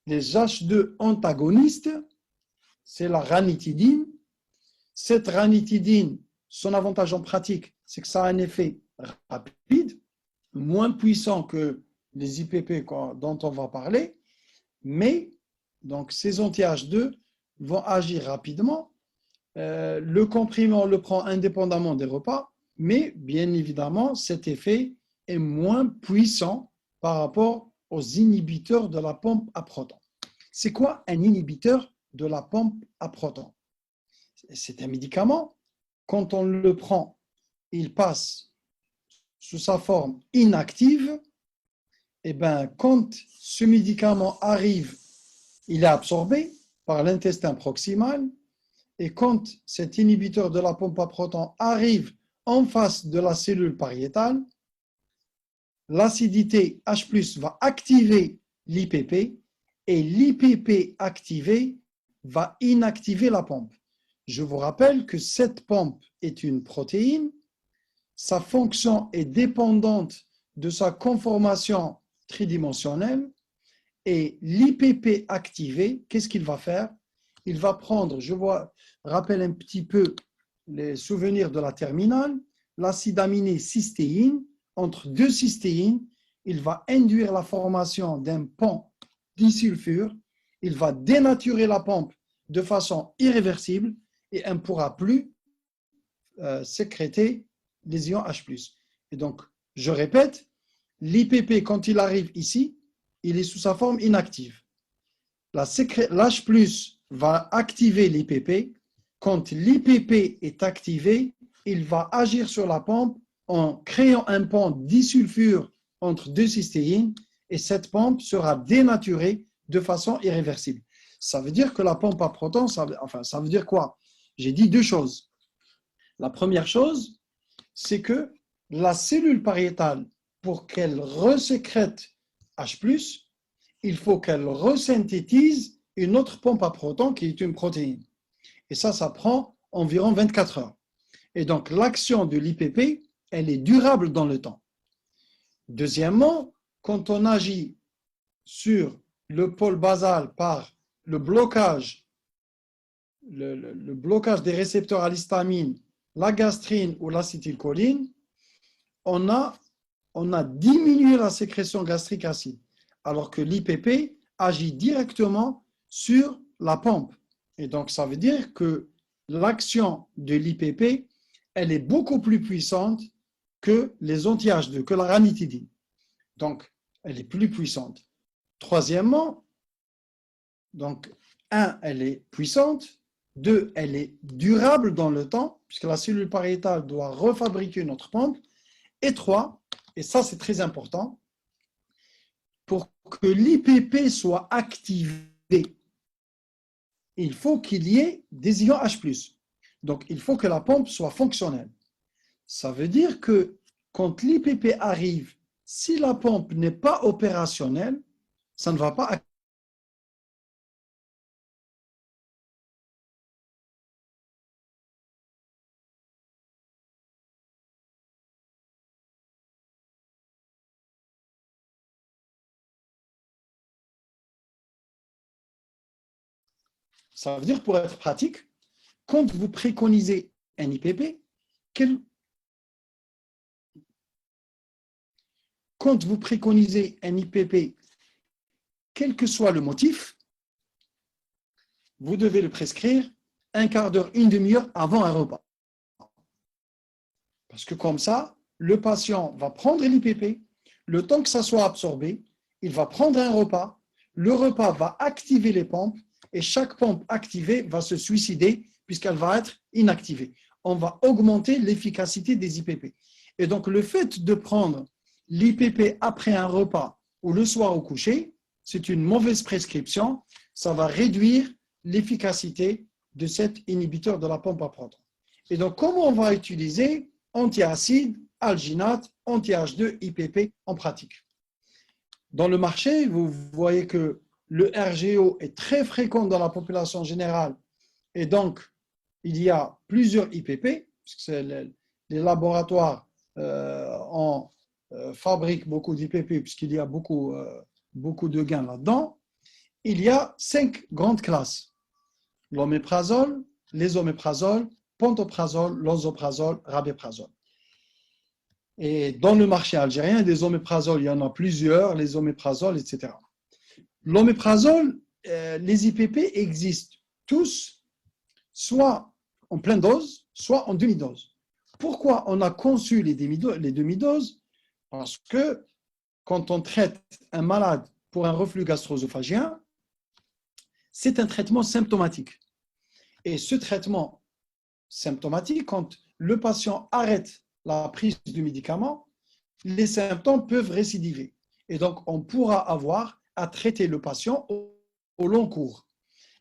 Les H2 antagonistes, c'est la ranitidine. Cette ranitidine, son avantage en pratique, c'est que ça a un effet rapide, moins puissant que les IPP dont on va parler, mais donc ces anti-H2 vont agir rapidement. Le comprimé, on le prend indépendamment des repas, mais bien évidemment, cet effet est moins puissant par rapport aux inhibiteurs de la pompe à protons. C'est quoi un inhibiteur de la pompe à protons? C'est un médicament, quand on le prend, il passe sous sa forme inactive, et bien quand ce médicament arrive, il est absorbé par l'intestin proximal, et quand cet inhibiteur de la pompe à protons arrive en face de la cellule pariétale, l'acidité H+ va activer l'IPP et l'IPP activé va inactiver la pompe. Je vous rappelle que cette pompe est une protéine, sa fonction est dépendante de sa conformation tridimensionnelle et l'IPP activé, qu'est-ce qu'il va faire? Il va prendre, rappelle un petit peu les souvenirs de la terminale, l'acide aminé cystéine, entre deux cystéines, il va induire la formation d'un pont disulfure, il va dénaturer la pompe de façon irréversible et elle ne pourra plus sécréter des ions H+. Et donc, je répète, l'IPP, quand il arrive ici, il est sous sa forme inactive. L'H+ va activer l'IPP. Quand l'IPP est activé, il va agir sur la pompe en créant un pont disulfure entre deux cystéines et cette pompe sera dénaturée de façon irréversible. Ça veut dire que la pompe à protons, ça veut dire quoi? J'ai dit deux choses. La première chose, c'est que la cellule pariétale, pour qu'elle resécrète H+, il faut qu'elle resynthétise une autre pompe à protons qui est une protéine. Et ça prend environ 24 heures. Et donc, l'action de l'IPP, elle est durable dans le temps. Deuxièmement, quand on agit sur le pôle basal par le blocage des récepteurs à l'histamine, la gastrine ou l'acétylcholine, on a diminué la sécrétion gastrique acide, alors que l'IPP agit directement sur la pompe. Et donc, ça veut dire que l'action de l'IPP, elle est beaucoup plus puissante que les anti-H2, que la ranitidine. Donc, elle est plus puissante. Troisièmement, donc, 1, elle est puissante. 2, elle est durable dans le temps, puisque la cellule pariétale doit refabriquer une autre pompe. Et 3, et ça c'est très important, pour que l'IPP soit activé, il faut qu'il y ait des ions H+. Donc, il faut que la pompe soit fonctionnelle. Ça veut dire que quand l'IPP arrive, si la pompe n'est pas opérationnelle, ça ne va pas activer. Ça veut dire, pour être pratique, quand vous préconisez un IPP, quel que soit le motif, vous devez le prescrire un quart d'heure, une demi-heure avant un repas. Parce que comme ça, le patient va prendre l'IPP, le temps que ça soit absorbé, il va prendre un repas, le repas va activer les pompes et chaque pompe activée va se suicider puisqu'elle va être inactivée. On va augmenter l'efficacité des IPP. Et donc, le fait de prendre l'IPP après un repas ou le soir au coucher, c'est une mauvaise prescription. Ça va réduire l'efficacité de cet inhibiteur de la pompe à protons. Et donc, comment on va utiliser antiacide, alginate, anti-H2, IPP en pratique? Dans le marché, vous voyez que le RGO est très fréquent dans la population générale et donc il y a plusieurs IPP, puisque les laboratoires fabriquent beaucoup d'IPP puisqu'il y a beaucoup de gains là-dedans. Il y a 5 grandes classes: l'oméprazole, l'esoméprazole, pantoprazole, lansoprazole, rabéprazole. Et dans le marché algérien, des oméprazoles, il y en a plusieurs, les oméprazoles, etc. L'oméprazole, les IPP existent tous, soit en pleine dose, soit en demi-dose. Pourquoi on a conçu les demi-doses? Parce que quand on traite un malade pour un reflux gastro-œsophagien, c'est un traitement symptomatique. Et ce traitement symptomatique, quand le patient arrête la prise du médicament, les symptômes peuvent récidiver. Et donc, on pourra avoir à traiter le patient au long cours.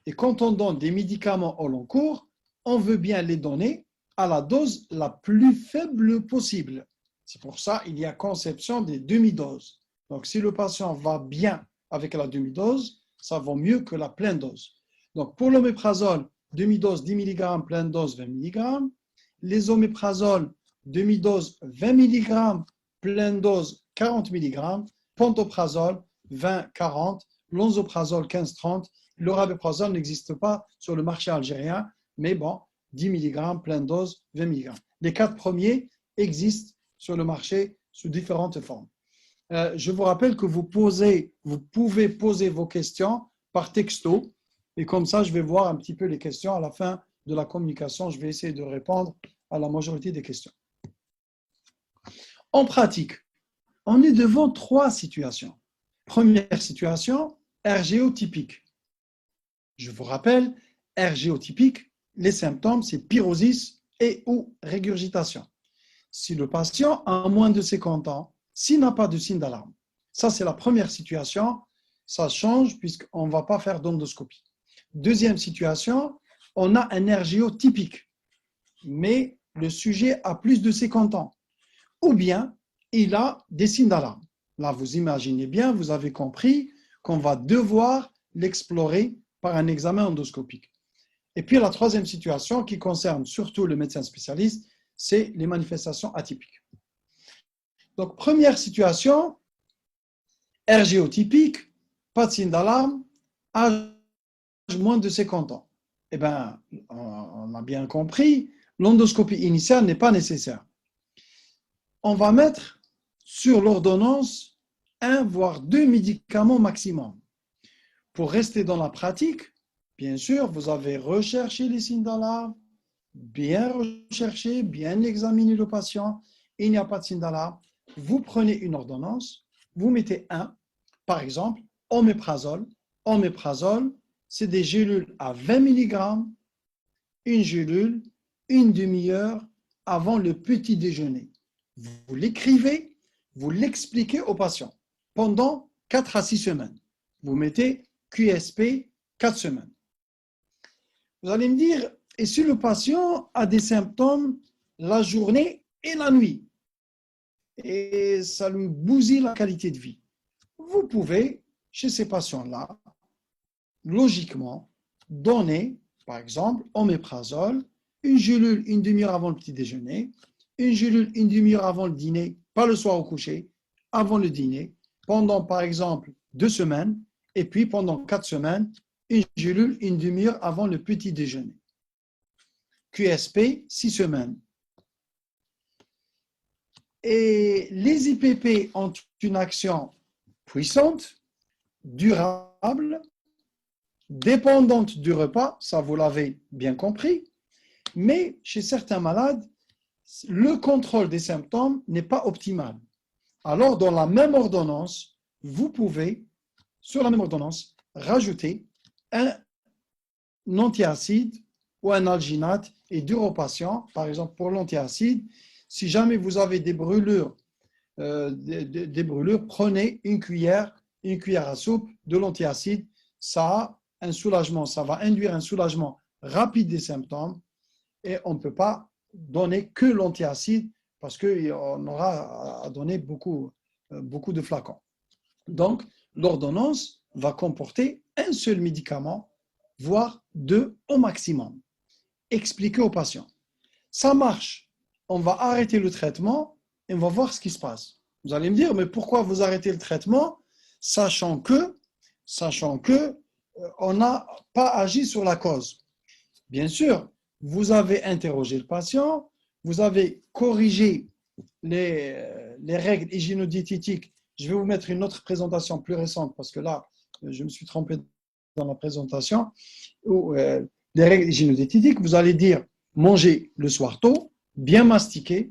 Et quand on donne des médicaments au long cours, on veut bien les donner à la dose la plus faible possible. C'est pour ça qu'il y a conception des demi-doses. Donc, si le patient va bien avec la demi-dose, ça vaut mieux que la pleine dose. Donc, pour l'oméprazole, demi-dose 10 mg, pleine dose 20 mg. Les oméprazoles, demi-dose 20 mg, pleine dose 40 mg. Pantoprazole 20-40, l'onzoprazole 15-30. Le rabéprazole n'existe pas sur le marché algérien, mais bon, 10 mg, pleine dose 20 mg. Les 4 premiers existent sur le marché sous différentes formes. Je vous rappelle que vous pouvez poser vos questions par texto, et comme ça, je vais voir un petit peu les questions à la fin de la communication. Je vais essayer de répondre à la majorité des questions. En pratique, on est devant 3 situations. Première situation, RGO typique. Je vous rappelle, RGO typique, les symptômes, c'est pyrosis et ou régurgitation. Si le patient a moins de 50 ans, s'il n'a pas de signe d'alarme. Ça, c'est la première situation. Ça change puisqu'on ne va pas faire d'endoscopie. Deuxième situation, on a un RGO typique, mais le sujet a plus de 50 ans. Ou bien, il a des signes d'alarme. Là, vous imaginez bien, vous avez compris qu'on va devoir l'explorer par un examen endoscopique. Et puis, la troisième situation qui concerne surtout le médecin spécialiste, c'est les manifestations atypiques. Donc, première situation, RGO typique, pas de signe d'alarme, âge moins de 50 ans. Eh bien, on a bien compris, l'endoscopie initiale n'est pas nécessaire. On va mettre sur l'ordonnance 1 voire 2 médicaments maximum. Pour rester dans la pratique, bien sûr, vous avez recherché les signes d'alarme, bien recherché, bien examiné le patient, il n'y a pas de signe d'alarme. Vous prenez une ordonnance, vous mettez par exemple, oméprazole. Oméprazole, c'est des gélules à 20 mg, une gélule, une demi-heure avant le petit déjeuner. Vous l'écrivez, vous l'expliquez au patient pendant 4 à 6 semaines. Vous mettez QSP 4 semaines. Vous allez me dire, et si le patient a des symptômes la journée et la nuit, et ça lui bousille la qualité de vie, vous pouvez, chez ces patients-là, logiquement, donner, par exemple, oméprazole, une gélule une demi-heure avant le petit déjeuner, une gélule une demi-heure avant le dîner, pas le soir au coucher, avant le dîner, pendant, par exemple, 2 semaines, et puis pendant 4 semaines, une gélule une demi-heure avant le petit déjeuner. QSP, 6 semaines. Et les IPP ont une action puissante, durable, dépendante du repas, ça vous l'avez bien compris, mais chez certains malades, le contrôle des symptômes n'est pas optimal. Alors, dans la même ordonnance, vous pouvez, sur la même ordonnance, rajouter un antiacide ou un alginate et dire au patient, par exemple pour l'antiacide, si jamais vous avez des brûlures, prenez une cuillère à soupe de l'antiacide, ça a un soulagement, ça va induire un soulagement rapide des symptômes et on ne peut pas donner que l'antiacide parce qu'on aura à donner beaucoup de flacons. Donc, l'ordonnance va comporter un seul médicament, voire 2 au maximum. Expliquez au patient. Ça marche, on va arrêter le traitement et on va voir ce qui se passe. Vous allez me dire, mais pourquoi vous arrêtez le traitement, sachant que on n'a pas agi sur la cause. Bien sûr, vous avez interrogé le patient, vous avez corrigé les règles hygiéno-diététiques. Je vais vous mettre une autre présentation plus récente parce que là, je me suis trompé dans la présentation. Les règles hygiéno-diététiques, vous allez dire manger le soir tôt, bien mastiquer,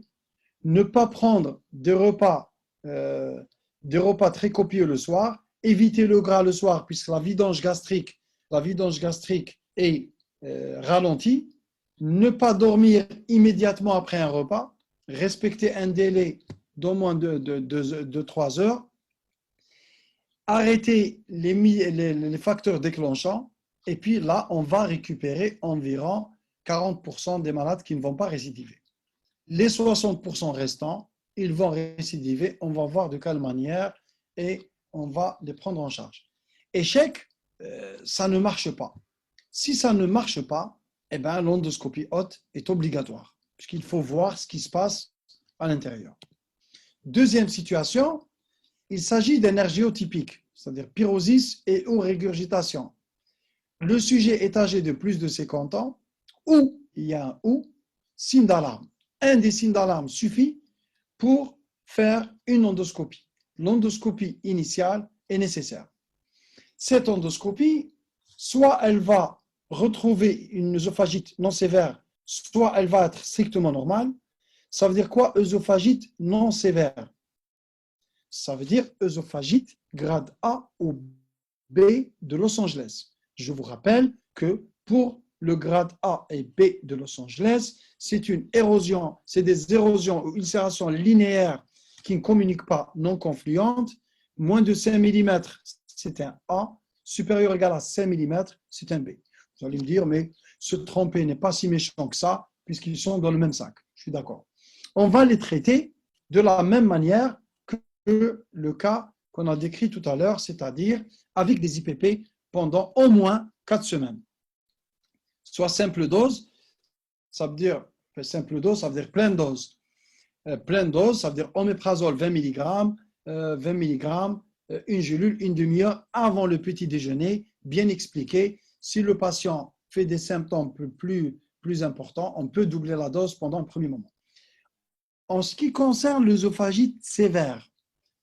ne pas prendre des repas très copieux le soir, éviter le gras le soir puisque la vidange gastrique est ralentie, ne pas dormir immédiatement après un repas, respecter un délai d'au moins de 3 heures, arrêter les facteurs déclenchants, et puis là, on va récupérer environ 40% des malades qui ne vont pas récidiver. Les 60% restants, ils vont récidiver, on va voir de quelle manière et on va les prendre en charge. Échec, ça ne marche pas. Si ça ne marche pas, eh ben, l'endoscopie haute est obligatoire, puisqu'il faut voir ce qui se passe à l'intérieur. Deuxième situation, il s'agit d'un ergiotypique, c'est-à-dire pyrosis et ou régurgitation. Le sujet est âgé de plus de 50 ans, ou il y a un ou, signe d'alarme. Un des signes d'alarme suffit pour faire une endoscopie. L'endoscopie initiale est nécessaire. Cette endoscopie, soit elle va retrouver une œsophagite non sévère, soit elle va être strictement normale. Ça veut dire quoi, œsophagite non sévère? Ça veut dire œsophagite grade A ou B de Los Angeles. Je vous rappelle que pour le grade A et B de Los Angeles, c'est une érosion, c'est des érosions ou ulcérations linéaires qui ne communiquent pas, non confluentes. Moins de 5 mm, c'est un A. Supérieur ou égal à 5 mm, c'est un B. Vous allez me dire, mais se tromper n'est pas si méchant que ça, puisqu'ils sont dans le même sac. Je suis d'accord. On va les traiter de la même manière que le cas qu'on a décrit tout à l'heure, c'est-à-dire avec des IPP pendant au moins 4 semaines. Soit simple dose, ça veut dire pleine dose. Pleine dose, ça veut dire oméprazole 20 mg, 20 mg, une gélule, une demi-heure avant le petit déjeuner, bien expliqué. Si le patient fait des symptômes plus importants, on peut doubler la dose pendant le premier moment. En ce qui concerne l'œsophagite sévère,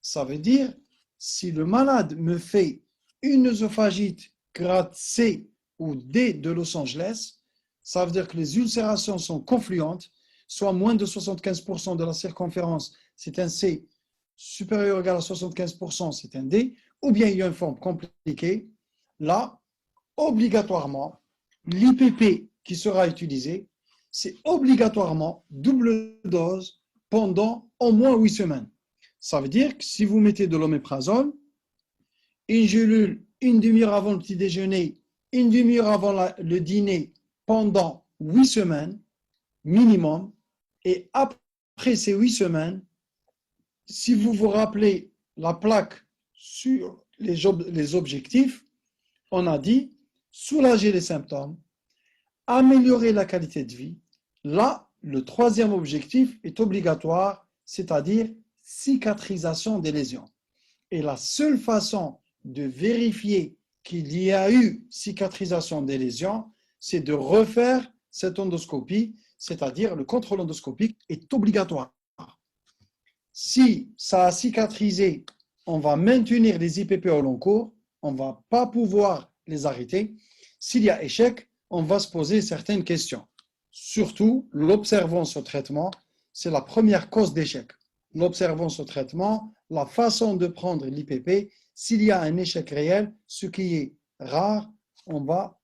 ça veut dire si le malade me fait une œsophagite grade C ou D de Los Angeles, ça veut dire que les ulcérations sont confluentes, soit moins de 75% de la circonférence, c'est un C, supérieur ou égal à 75%, c'est un D, ou bien il y a une forme compliquée. Là, obligatoirement, l'IPP qui sera utilisé, c'est obligatoirement double dose pendant au moins 8 semaines. Ça veut dire que si vous mettez de l'oméprazole, une gélule, une demi-heure avant le petit déjeuner, une demi-heure avant le dîner, pendant 8 semaines minimum, et après ces 8 semaines, si vous vous rappelez la plaque sur les objectifs, on a dit soulager les symptômes, améliorer la qualité de vie. Là, le troisième objectif est obligatoire, c'est-à-dire cicatrisation des lésions. Et la seule façon de vérifier qu'il y a eu cicatrisation des lésions, c'est de refaire cette endoscopie, c'est-à-dire le contrôle endoscopique est obligatoire. Si ça a cicatrisé, on va maintenir les IPP au long cours, on ne va pas pouvoir les arrêter. S'il y a échec, on va se poser certaines questions. Surtout, l'observance au traitement, c'est la première cause d'échec. L'observance au traitement, la façon de prendre l'IPP, s'il y a un échec réel, ce qui est rare, on va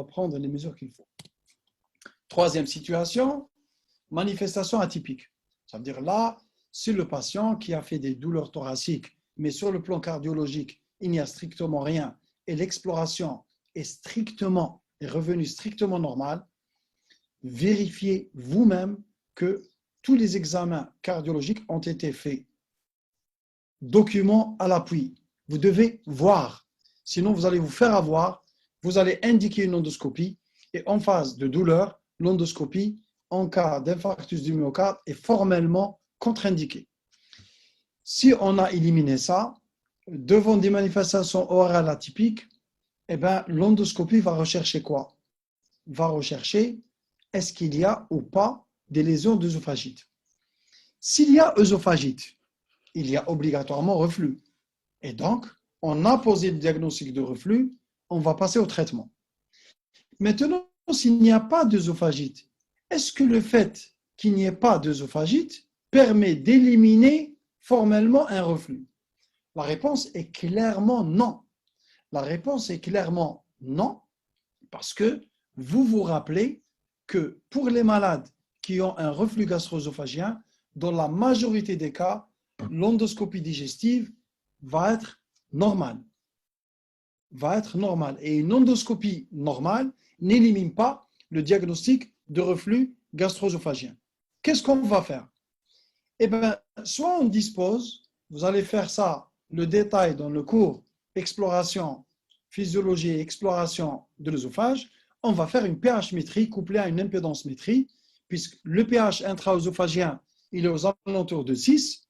prendre les mesures qu'il faut. Troisième situation, manifestation atypique. Ça veut dire là, c'est le patient qui a fait des douleurs thoraciques, mais sur le plan cardiologique, il n'y a strictement rien et l'exploration est revenue strictement normale. Vérifiez vous-même que tous les examens cardiologiques ont été faits. Documents à l'appui. Vous devez voir. Sinon, vous allez vous faire avoir. Vous allez indiquer une endoscopie et en phase de douleur, l'endoscopie, en cas d'infarctus du myocarde, est formellement contre-indiquée. Si on a éliminé ça, devant des manifestations orales atypiques, eh ben, l'endoscopie va rechercher quoi? Va rechercher est-ce qu'il y a ou pas des lésions d'œsophagite. S'il y a œsophagite, il y a obligatoirement reflux. Et donc, on a posé le diagnostic de reflux, on va passer au traitement. Maintenant, s'il n'y a pas d'œsophagite, est-ce que le fait qu'il n'y ait pas d'œsophagite permet d'éliminer formellement un reflux? La réponse est clairement non. La réponse est clairement non, parce que vous vous rappelez que pour les malades qui ont un reflux gastro-œsophagien, dans la majorité des cas, l'endoscopie digestive va être normale. Et une endoscopie normale n'élimine pas le diagnostic de reflux gastro-œsophagien. Qu'est-ce qu'on va faire? Eh bien, soit on dispose, vous allez faire ça, le détail dans le cours exploration, physiologie et exploration de l'œsophage, on va faire une pH-métrie couplée à une impédance-métrie, puisque le pH intra-œsophagien, il est aux alentours de 6.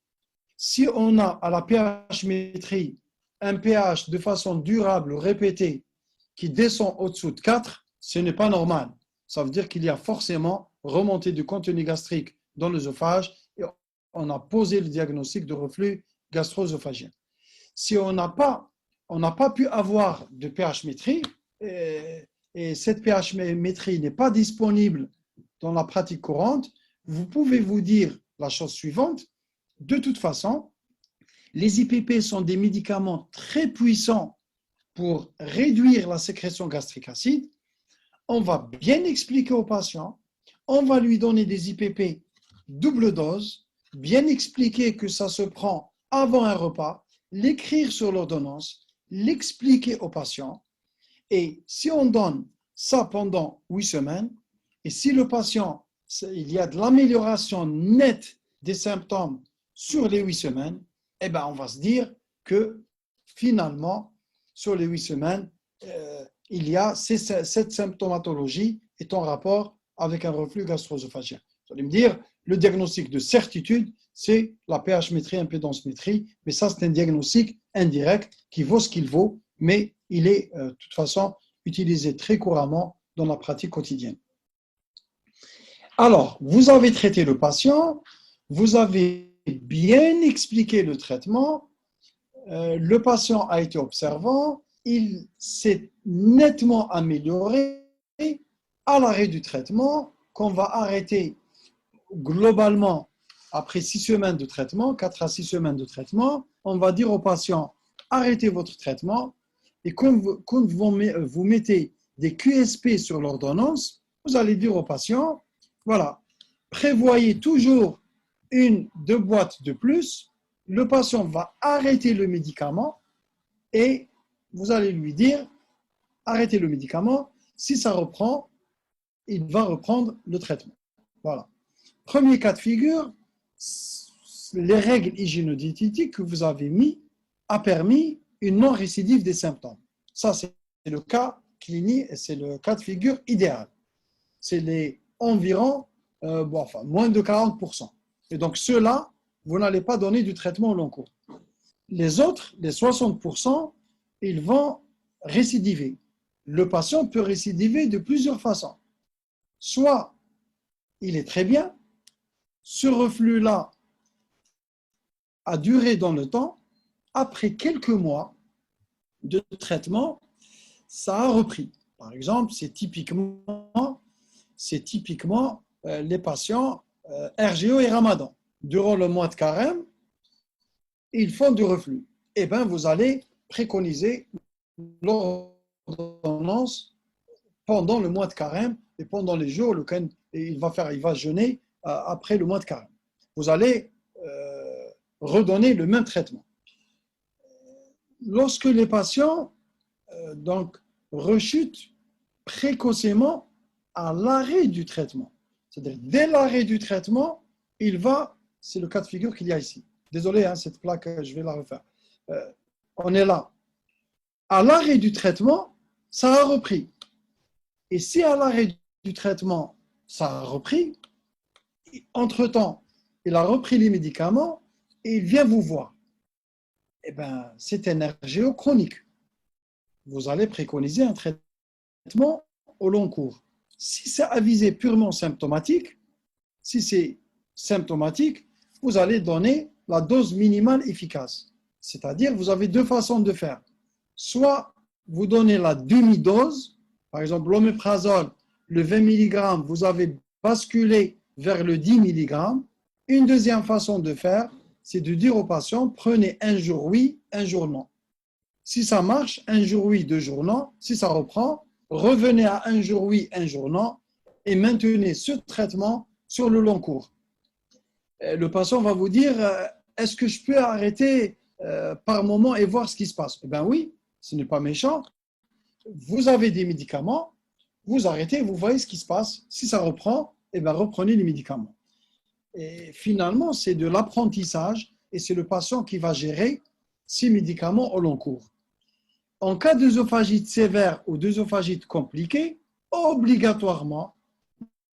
Si on a à la pH-métrie un pH de façon durable, répétée, qui descend au-dessous de 4, ce n'est pas normal. Ça veut dire qu'il y a forcément remontée du contenu gastrique dans l'œsophage et on a posé le diagnostic de reflux gastro-œsophagien. Si on n'a pas pu avoir de pH-métrie et cette pH-métrie n'est pas disponible dans la pratique courante, vous pouvez vous dire la chose suivante. De toute façon, les IPP sont des médicaments très puissants pour réduire la sécrétion gastrique acide. On va bien expliquer au patient, on va lui donner des IPP double dose, bien expliquer que ça se prend avant un repas, l'écrire sur l'ordonnance, l'expliquer au patient. Et si on donne ça pendant 8 semaines, et si le patient, il y a de l'amélioration nette des symptômes sur les 8 semaines, eh ben on va se dire que finalement, sur les 8 semaines, il y a cette symptomatologie est en rapport avec un reflux gastro-œsophagien. Vous allez me dire, le diagnostic de certitude, c'est la pH-métrie, impédance-métrie, mais ça, c'est un diagnostic indirect qui vaut ce qu'il vaut, mais il est de toute façon utilisé très couramment dans la pratique quotidienne. Alors, vous avez traité le patient, vous avez bien expliqué le traitement, le patient a été observant, il s'est nettement amélioré à l'arrêt du traitement, qu'on va arrêter globalement après 6 semaines de traitement, 4 à 6 semaines de traitement. On va dire au patient, arrêtez votre traitement et quand vous mettez des QSP sur l'ordonnance, vous allez dire au patient, voilà, prévoyez toujours 1-2 boîtes de plus, le patient va arrêter le médicament et vous allez lui dire, arrêtez le médicament, si ça reprend, il va reprendre le traitement. Voilà. Premier cas de figure, les règles hygiéno-diététiques que vous avez mis a permis une non-récidive des symptômes. Ça, c'est le cas clinique et c'est le cas de figure idéal. C'est les environ, moins de 40%. Et donc, ceux-là, vous n'allez pas donner du traitement au long cours. Les autres, les 60%, ils vont récidiver. Le patient peut récidiver de plusieurs façons. Soit il est très bien, ce reflux-là a duré dans le temps, après quelques mois de traitement, ça a repris. Par exemple, c'est typiquement les patients RGO et Ramadan. Durant le mois de carême, ils font du reflux. Eh bien, vous allez préconiser l'ordonnance pendant le mois de carême et pendant les jours, il va jeûner après le mois de carême. Vous allez redonner le même traitement. Lorsque les patients rechutent précocement à l'arrêt du traitement, c'est-à-dire dès l'arrêt du traitement, c'est le cas de figure qu'il y a ici. Désolé, cette plaque, je vais la refaire. On est là. À l'arrêt du traitement, ça a repris. Et si à l'arrêt du traitement, ça a repris, entre-temps, il a repris les médicaments et il vient vous voir. Eh bien, c'est un RGO chronique. Vous allez préconiser un traitement au long cours. Si c'est à visée purement symptomatique, vous allez donner la dose minimale efficace. C'est-à-dire, vous avez 2 façons de faire. Soit vous donnez la demi-dose, par exemple l'oméprazole, le 20 mg, vous avez basculé vers le 10 mg. Une deuxième façon de faire, c'est de dire au patient, prenez un jour oui, un jour non. Si ça marche, un jour oui, 2 jours non. Si ça reprend, revenez à un jour oui, un jour non et maintenez ce traitement sur le long cours. Le patient va vous dire, est-ce que je peux arrêter par moment et voir ce qui se passe? Eh bien oui, ce n'est pas méchant. Vous avez des médicaments, vous arrêtez, vous voyez ce qui se passe. Si ça reprend, eh bien, reprenez les médicaments. Et finalement, c'est de l'apprentissage et c'est le patient qui va gérer ces médicaments au long cours. En cas d'œsophagite sévère ou d'œsophagite compliquée, obligatoirement,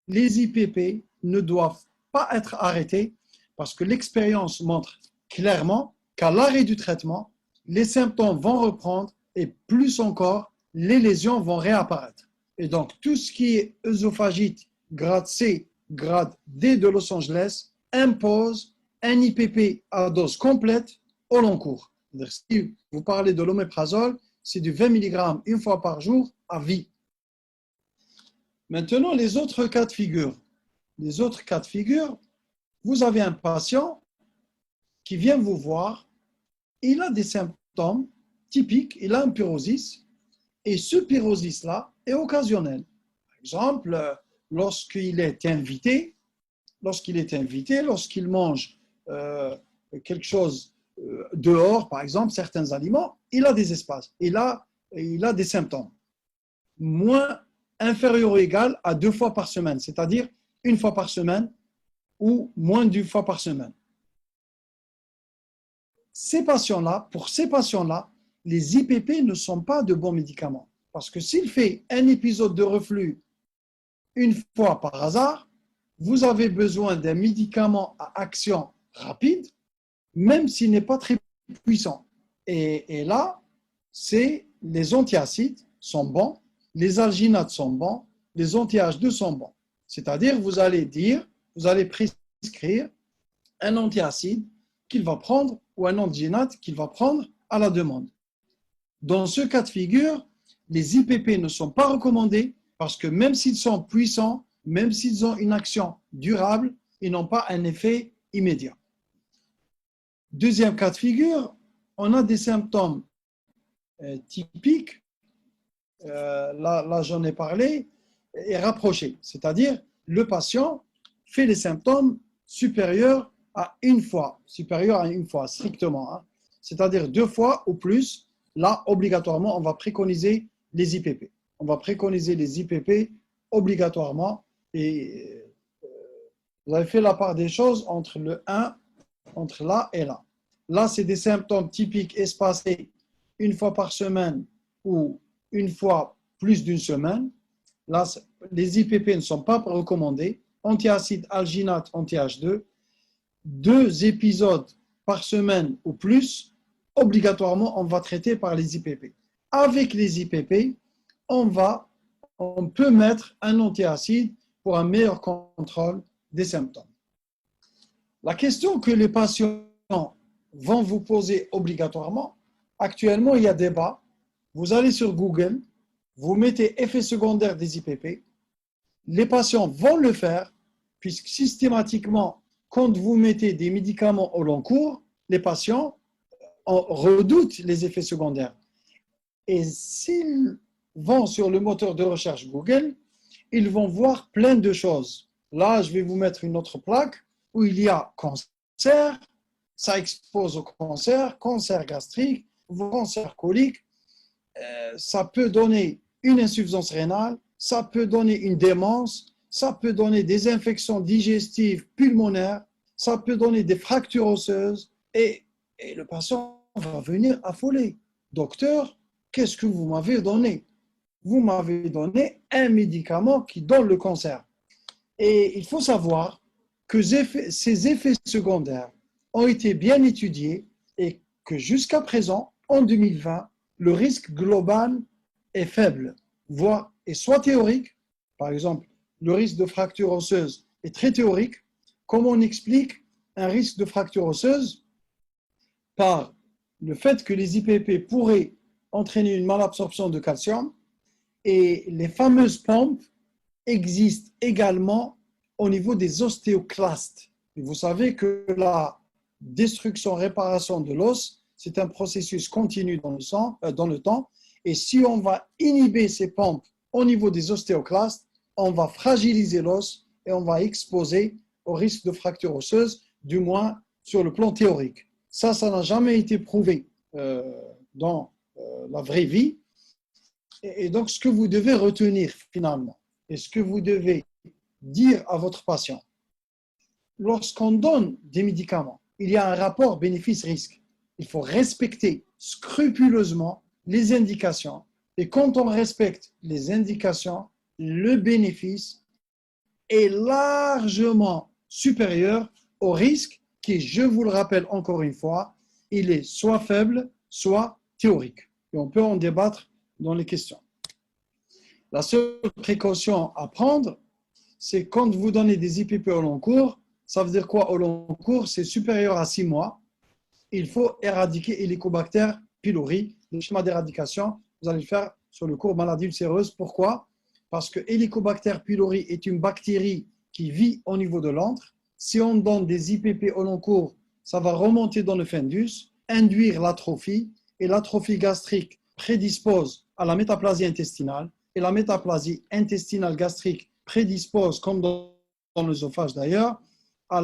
les IPP ne doivent pas être arrêtés parce que l'expérience montre clairement qu'à l'arrêt du traitement, les symptômes vont reprendre et plus encore, les lésions vont réapparaître. Et donc, tout ce qui est œsophagite grade C, grade D de Los Angeles impose un IPP à dose complète au long cours. Si vous parlez de l'oméprazole, c'est du 20 mg une fois par jour à vie. Maintenant, les autres cas de figure. Les autres cas de figure, vous avez un patient qui vient vous voir, il a des symptômes typiques, il a un pyrosis, et ce pyrosis-là est occasionnel. Par exemple, lorsqu'il est invité, lorsqu'il mange quelque chose dehors, par exemple, certains aliments, il a des espaces, il a des symptômes. Moins inférieur ou égal à 2 fois par semaine, c'est-à-dire 1 fois par semaine ou moins d'1 fois par semaine. Pour ces patients-là, les IPP ne sont pas de bons médicaments. Parce que s'il fait un épisode de reflux 1 fois par hasard, vous avez besoin d'un médicament à action rapide, même s'il n'est pas très puissant. Et là, les antiacides sont bons, les alginates sont bons, les anti-H2 sont bons. C'est-à-dire, vous allez prescrire un antiacide qu'il va prendre ou un alginate qu'il va prendre à la demande. Dans ce cas de figure, les IPP ne sont pas recommandés parce que même s'ils sont puissants, même s'ils ont une action durable, ils n'ont pas un effet immédiat. Deuxième cas de figure, on a des symptômes typiques, là j'en ai parlé, et rapprochés. C'est-à-dire, le patient fait les symptômes supérieurs à 1 fois, strictement. Hein. C'est-à-dire 2 fois ou plus. Là, obligatoirement, on va préconiser les IPP. On va préconiser les IPP obligatoirement. Et vous avez fait la part des choses entre là et là. Là, c'est des symptômes typiques espacés 1 fois par semaine ou 1 fois plus d'1 semaine. Là, les IPP ne sont pas recommandés. Antiacide, alginate, anti-H2. 2 épisodes par semaine ou plus, obligatoirement, on va traiter par les IPP. Avec les IPP, on peut mettre un antiacide pour un meilleur contrôle des symptômes. La question que les patients vont vous poser obligatoirement, actuellement, il y a débat. Vous allez sur Google, vous mettez effets secondaires des IPP. Les patients vont le faire, puisque systématiquement, quand vous mettez des médicaments au long cours, les patients redoutent les effets secondaires. Et s'ils vont sur le moteur de recherche Google, ils vont voir plein de choses. Là, je vais vous mettre une autre plaque où il y a cancer, ça expose au cancer, cancer gastrique, cancer colique, ça peut donner une insuffisance rénale, ça peut donner une démence, ça peut donner des infections digestives pulmonaires, ça peut donner des fractures osseuses et le patient va venir affolé. Docteur, qu'est-ce que vous m'avez donné? Vous m'avez donné un médicament qui donne le cancer. Et il faut savoir que ces effets secondaires ont été bien étudiés et que jusqu'à présent, en 2020, le risque global est faible, voire est soit théorique, par exemple, le risque de fracture osseuse est très théorique. Comment on explique un risque de fracture osseuse? Par le fait que les IPP pourraient entraîner une malabsorption de calcium et les fameuses pompes existent également au niveau des ostéoclastes. Et vous savez que la destruction-réparation de l'os, c'est un processus continu dans le temps. Et si on va inhiber ces pompes au niveau des ostéoclastes, on va fragiliser l'os et on va exposer au risque de fracture osseuse, du moins sur le plan théorique. Ça n'a jamais été prouvé dans la vraie vie. Et donc, ce que vous devez retenir finalement, et ce que vous devez dire à votre patient, lorsqu'on donne des médicaments, il y a un rapport bénéfice-risque. Il faut respecter scrupuleusement les indications. Et quand on respecte les indications, le bénéfice est largement supérieur au risque qui, je vous le rappelle encore une fois, il est soit faible, soit théorique. Et on peut en débattre dans les questions. La seule précaution à prendre, c'est quand vous donnez des IPP au long cours, ça veut dire quoi au long cours? C'est supérieur à 6 mois. Il faut éradiquer Helicobacter pylori. Le schéma d'éradication, vous allez le faire sur le cours maladie ulcéreuse. Pourquoi? Parce que Helicobacter pylori est une bactérie qui vit au niveau de l'antre. Si on donne des IPP au long cours, ça va remonter dans le fundus, induire l'atrophie, et l'atrophie gastrique prédispose à la métaplasie intestinale, et la métaplasie intestinale gastrique prédispose, comme dans l'œsophage d'ailleurs, à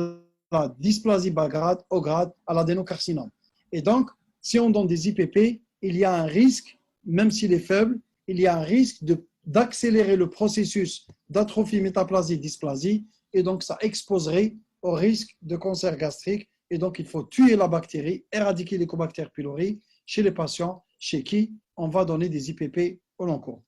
la dysplasie bas grade, au grade, à l'adénocarcinome. Et donc, si on donne des IPP, il y a un risque, même s'il est faible, il y a un risque d'accélérer le processus d'atrophie, métaplasie, dysplasie, et donc ça exposerait au risque de cancer gastrique. Et donc, il faut tuer la bactérie, éradiquer l'Helicobacter pylori chez les patients chez qui on va donner des IPP au long cours.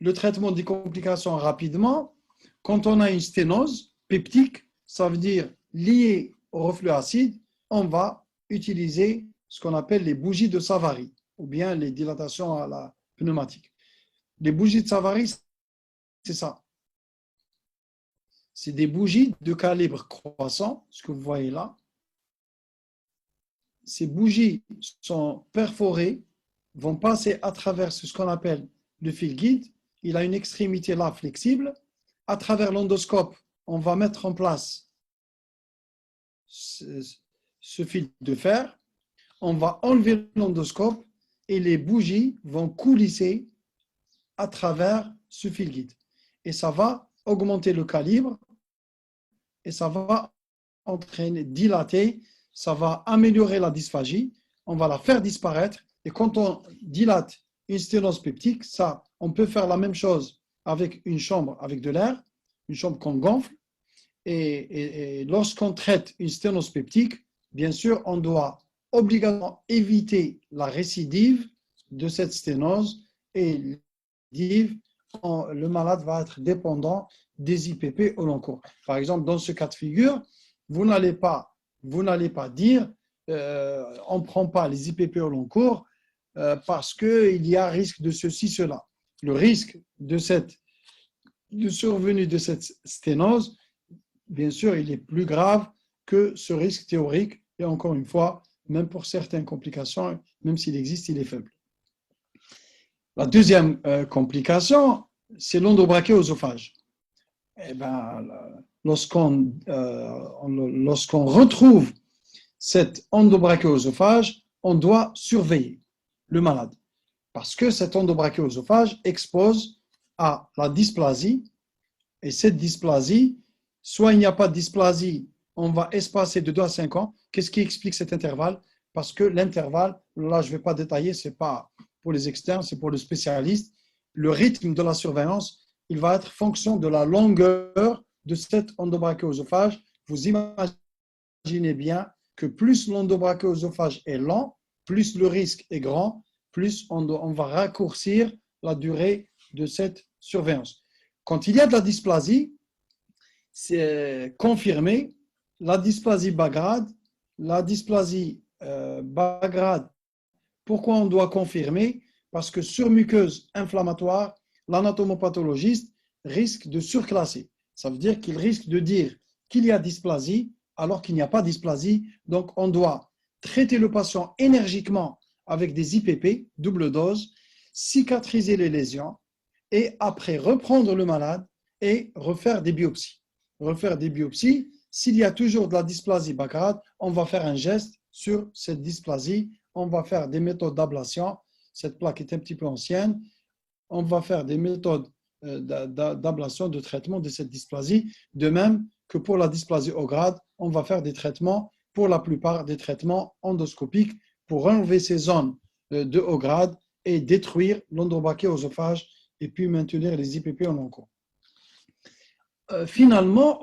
Le traitement des complications rapidement, quand on a une sténose peptique, ça veut dire liée au reflux acide, on va utiliser ce qu'on appelle les bougies de Savary ou bien les dilatations à la pneumatique. Les bougies de Savary, c'est ça. C'est des bougies de calibre croissant, ce que vous voyez là. Ces bougies sont perforées, vont passer à travers ce qu'on appelle le fil guide. Il a une extrémité là flexible. À travers l'endoscope, on va mettre en place ce fil de fer. On va enlever l'endoscope et les bougies vont coulisser à travers ce fil guide. Et ça va augmenter le calibre et ça va entraîner, dilater, ça va améliorer la dysphagie, on va la faire disparaître. Et quand on dilate une sténose peptique, ça, on peut faire la même chose avec une chambre avec de l'air, une chambre qu'on gonfle. Et lorsqu'on traite une sténose peptique, bien sûr, on doit obligatoirement éviter la récidive de cette sténose et le malade va être dépendant des IPP au long cours. Par exemple, dans ce cas de figure, vous n'allez pas dire on ne prend pas les IPP au long cours parce qu'il y a risque de ceci, cela. Le risque de survenue de cette sténose, bien sûr, il est plus grave que ce risque théorique. Et encore une fois, même pour certaines complications, même s'il existe, il est faible. La deuxième complication, c'est l'endobrachéosophage. Eh ben, lorsqu'on retrouve cet endobrachéosophage, on doit surveiller le malade parce que cet endobrachéosophage expose à la dysplasie et cette dysplasie, soit il n'y a pas de dysplasie, on va espacer de 2 à 5 ans. Qu'est-ce qui explique cet intervalle? Parce que l'intervalle, là je ne vais pas détailler, ce n'est pas pour les externes, c'est pour le spécialiste. Le rythme de la surveillance, il va être fonction de la longueur de cet endobrachéosophage. Vous imaginez bien que plus l'endobrachéosophage est lent, plus le risque est grand, plus on va raccourcir la durée de cette surveillance. Quand il y a de la dysplasie, c'est confirmé, la dysplasie bas grade, pourquoi on doit confirmer? Parce que sur muqueuse inflammatoire, l'anatomopathologiste risque de surclasser. Ça veut dire qu'il risque de dire qu'il y a dysplasie alors qu'il n'y a pas dysplasie. Donc, on doit traiter le patient énergiquement avec des IPP, double dose, cicatriser les lésions et après reprendre le malade et refaire des biopsies. S'il y a toujours de la dysplasie bas grade, on va faire un geste sur cette dysplasie. On va faire des méthodes d'ablation. Cette plaque est un petit peu ancienne. On va faire des méthodes d'ablation, de traitement de cette dysplasie. De même que pour la dysplasie haut grade, on va faire des traitements, pour la plupart des traitements endoscopiques pour enlever ces zones de haut grade et détruire l'endobactéosophage et puis maintenir les IPP en long cours. Finalement,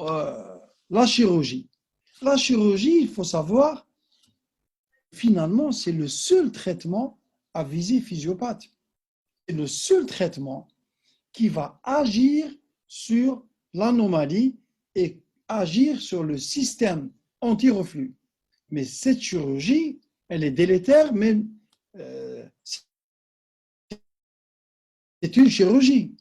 la chirurgie. La chirurgie, il faut savoir, finalement, c'est le seul traitement à visée physiopathe. C'est le seul traitement qui va agir sur l'anomalie et agir sur le système anti-reflux. Mais cette chirurgie, elle est délétère, mais c'est une chirurgie.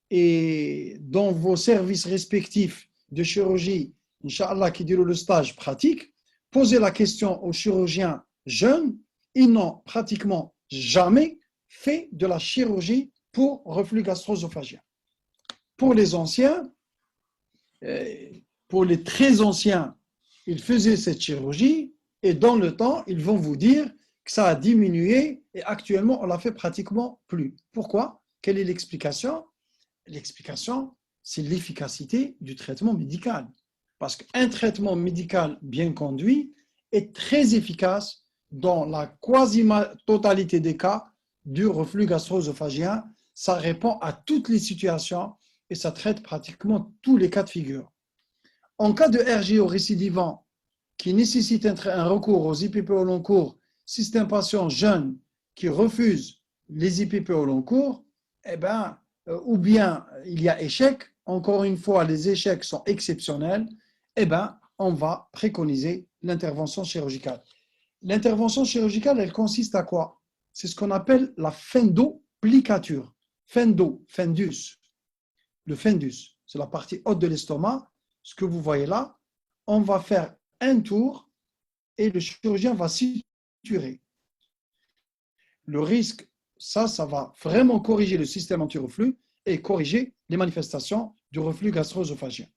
Et dans vos services respectifs de chirurgie, Inch'Allah, qui durent le stage pratique, posez la question aux chirurgiens jeunes, ils n'ont pratiquement jamais fait de la chirurgie pour reflux gastro-œsophagien. Pour les anciens, pour les très anciens, ils faisaient cette chirurgie et dans le temps, ils vont vous dire que ça a diminué et actuellement, on ne la fait pratiquement plus. Pourquoi? Quelle est l'explication? L'explication, c'est l'efficacité du traitement médical. Parce qu'un traitement médical bien conduit est très efficace dans la quasi-totalité des cas du reflux gastro-œsophagien. Ça répond à toutes les situations et ça traite pratiquement tous les cas de figure. En cas de RGO récidivant qui nécessite un recours aux IPP au long cours, si c'est un patient jeune qui refuse les IPP au long cours, ou bien il y a échec, encore une fois, les échecs sont exceptionnels, on va préconiser l'intervention chirurgicale. L'intervention chirurgicale, elle consiste à quoi? C'est ce qu'on appelle la fendoplicature. Fendus. Le fendus, c'est la partie haute de l'estomac. Ce que vous voyez là, on va faire un tour et le chirurgien va suturer. Le risque, ça va vraiment corriger le système anti-reflux et corriger les manifestations du reflux gastro-œsophagien.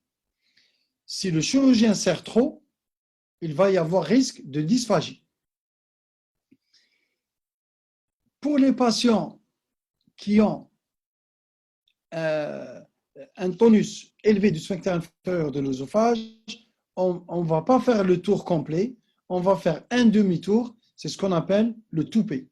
Si le chirurgien serre trop, il va y avoir risque de dysphagie. Pour les patients qui ont un tonus élevé du sphincter inférieur de l'œsophage, on ne va pas faire le tour complet, on va faire un demi-tour, c'est ce qu'on appelle le toupet.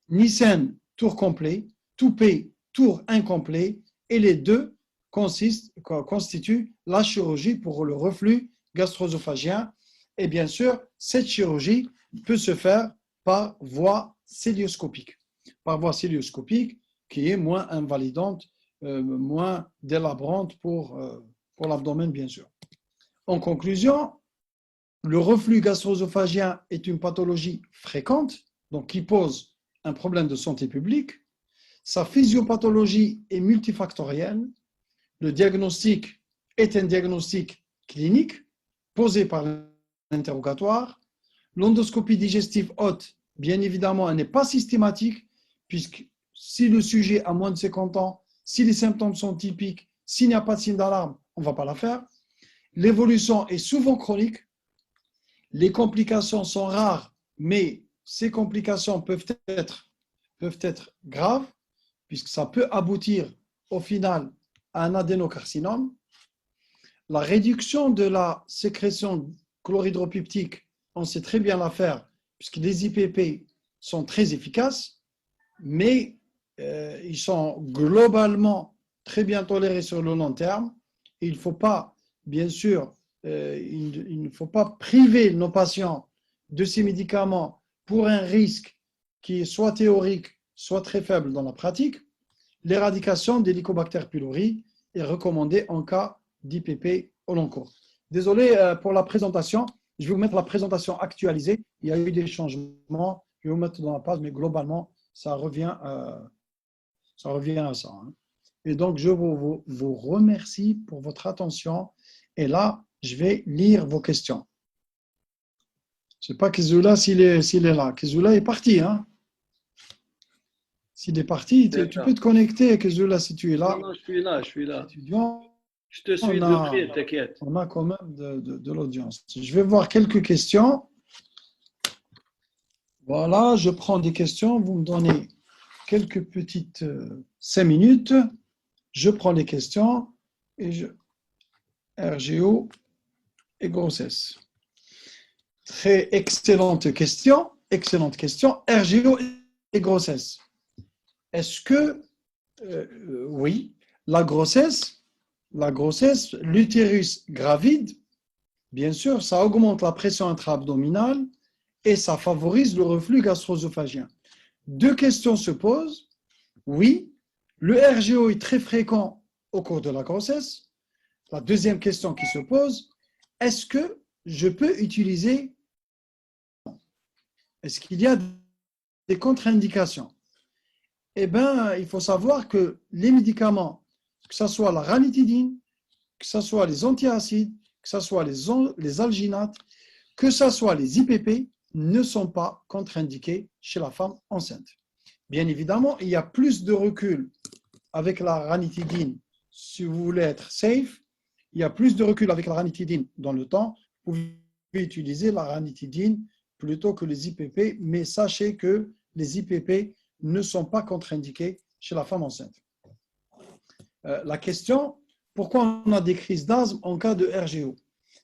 Nissen, tour complet, toupet, tour incomplet, et les deux constituent la chirurgie pour le reflux gastro-œsophagien. Et bien sûr, cette chirurgie peut se faire par voie cœlioscopique. Par voie cœlioscopique qui est moins invalidante, moins délabrante pour l'abdomen, bien sûr. En conclusion, le reflux gastro-œsophagien est une pathologie fréquente, donc qui pose un problème de santé publique. Sa physiopathologie est multifactorielle. Le diagnostic est un diagnostic clinique posé par l'interrogatoire. L'endoscopie digestive haute, bien évidemment, elle n'est pas systématique, puisque si le sujet a moins de 50 ans, si les symptômes sont typiques, s'il n'y a pas de signe d'alarme, on ne va pas la faire. L'évolution est souvent chronique. Les complications sont rares, mais ces complications peuvent être graves, puisque ça peut aboutir au final à un adénocarcinome. La réduction de la sécrétion chlorhydropeptique, on sait très bien la faire, puisque les IPP sont très efficaces, mais ils sont globalement très bien tolérés sur le long terme. Il ne faut pas, bien sûr, il ne faut pas priver nos patients de ces médicaments pour un risque qui est soit théorique, soit très faible dans la pratique. L'éradication des Helicobacter pylori est recommandée en cas d'IPP au long cours. Désolé pour la présentation. Je vais vous mettre la présentation actualisée. Il y a eu des changements. Je vais vous mettre dans la page, mais globalement, ça revient à ça. Hein. Et donc, je vous remercie pour votre attention. Et là, je vais lire vos questions. Je ne sais pas Kizoula s'il est là. Kizoula est parti. Hein. S'il est parti, tu peux te connecter, Kizoula, si tu es là. Non, je suis là. Étudiant, je te suis de près, t'inquiète. On a quand même de l'audience. Je vais voir quelques questions. Voilà, je prends des questions. Vous me donnez quelques petites 5 minutes. Je prends les questions et RGO et grossesse. Très excellente question. RGO et grossesse. est-ce que, oui, la grossesse, l'utérus gravide, bien sûr, ça augmente la pression intra-abdominale et ça favorise le reflux gastro-œsophagien. Deux questions se posent. Oui, le RGO est très fréquent au cours de la grossesse. La deuxième question qui se pose, est-ce que je peux utiliser, est-ce qu'il y a des contre-indications? Eh bien, il faut savoir que les médicaments, que ce soit la ranitidine, que ce soit les antiacides, que ce soit les alginates, que ce soit les IPP, ne sont pas contre-indiqués chez la femme enceinte. Bien évidemment, il y a plus de recul avec la ranitidine. Si vous voulez être safe, il y a plus de recul avec la ranitidine dans le temps. Vous pouvez utiliser la ranitidine plutôt que les IPP, mais sachez que les IPP ne sont pas contre-indiqués chez la femme enceinte. La question, pourquoi on a des crises d'asthme en cas de RGO?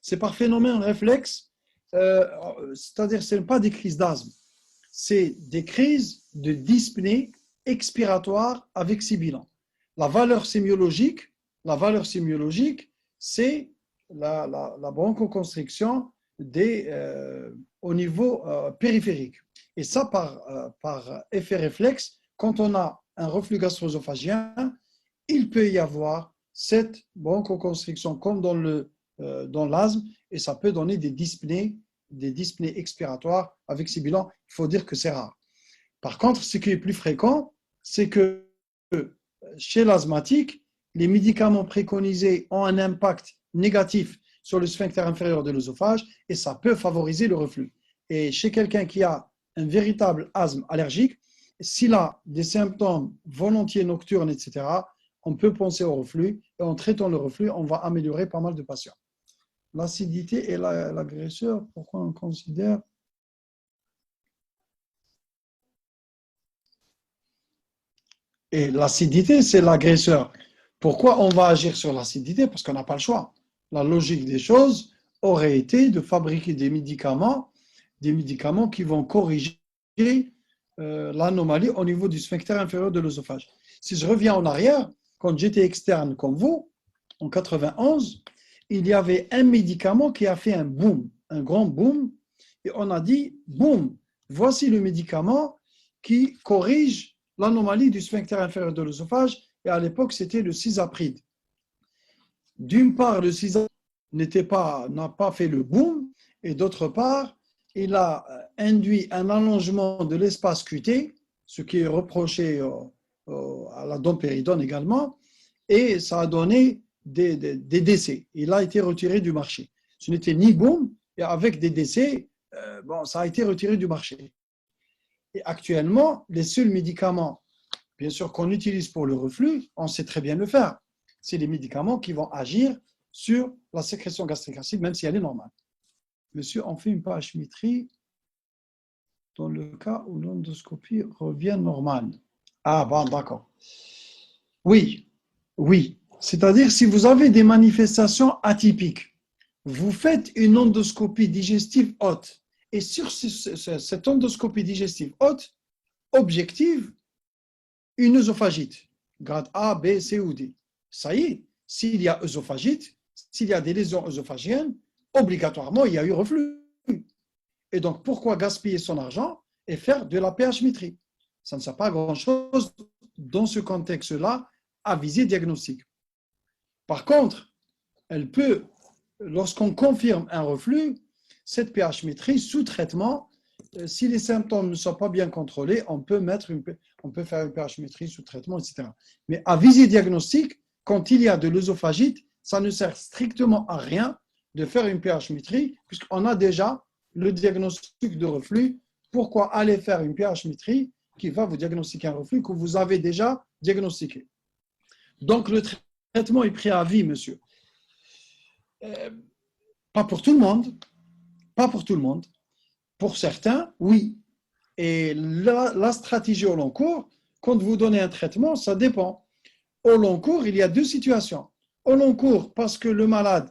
C'est par phénomène réflexe, c'est-à-dire ce n'est pas des crises d'asthme, c'est des crises de dyspnée expiratoire avec sibilant. La valeur sémiologique, c'est la bronchoconstriction au niveau périphérique. Et ça, par effet réflexe, quand on a un reflux gastro-œsophagien, il peut y avoir cette bronchoconstriction comme dans l'asthme, et ça peut donner des dyspnées expiratoires avec sibilant. Il faut dire que c'est rare. Par contre, ce qui est plus fréquent, c'est que chez l'asthmatique, les médicaments préconisés ont un impact négatif sur le sphincter inférieur de l'œsophage et ça peut favoriser le reflux. Et chez quelqu'un qui a un véritable asthme allergique, s'il a des symptômes volontiers nocturnes, etc., on peut penser au reflux et en traitant le reflux, on va améliorer pas mal de patients. L'acidité et l'agresseur, pourquoi on considère et l'acidité, c'est l'agresseur. Pourquoi on va agir sur l'acidité? Parce qu'on n'a pas le choix. La logique des choses aurait été de fabriquer des médicaments qui vont corriger l'anomalie au niveau du sphincter inférieur de l'œsophage. Si je reviens en arrière, quand j'étais externe comme vous, en 91, il y avait un médicament qui a fait un boom, un grand boom, et on a dit, boum, voici le médicament qui corrige l'anomalie du sphincter inférieur de l'œsophage, et à l'époque, c'était le cisapride. D'une part, le cisapride n'a pas fait le boom, et d'autre part, il a induit un allongement de l'espace cuté, ce qui est reproché à la dompéridone également, et ça a donné des décès. Il a été retiré du marché. Ce n'était ni boom, et avec des décès, ça a été retiré du marché. Et actuellement, les seuls médicaments, bien sûr, qu'on utilise pour le reflux, on sait très bien le faire. C'est les médicaments qui vont agir sur la sécrétion gastrique acide, même si elle est normale. Monsieur, on fait une pH-métrie dans le cas où l'endoscopie revient normale. Ah, bon, d'accord. Oui. C'est-à-dire, si vous avez des manifestations atypiques, vous faites une endoscopie digestive haute. Et sur cette endoscopie digestive haute, objective, une œsophagite, grade A, B, C ou D. Ça y est, s'il y a œsophagite, s'il y a des lésions œsophagiennes, obligatoirement, il y a eu reflux. Et donc, pourquoi gaspiller son argent et faire de la pH-métrie? Ça ne sert pas à grand-chose dans ce contexte-là à viser diagnostic. Par contre, elle peut, lorsqu'on confirme un reflux, cette pH-métrie sous traitement, si les symptômes ne sont pas bien contrôlés, on peut faire une pH-métrie sous traitement, etc. Mais à visée diagnostique, quand il y a de l'œsophagite, ça ne sert strictement à rien de faire une pH-métrie, puisqu'on a déjà le diagnostic de reflux. Pourquoi aller faire une pH-métrie qui va vous diagnostiquer un reflux que vous avez déjà diagnostiqué? Donc, le traitement est pris à vie, monsieur. Pas pour tout le monde. Pas pour tout le monde. Pour certains, oui. Et la stratégie au long cours, quand vous donnez un traitement, ça dépend. Au long cours, il y a deux situations. Au long cours, parce que le malade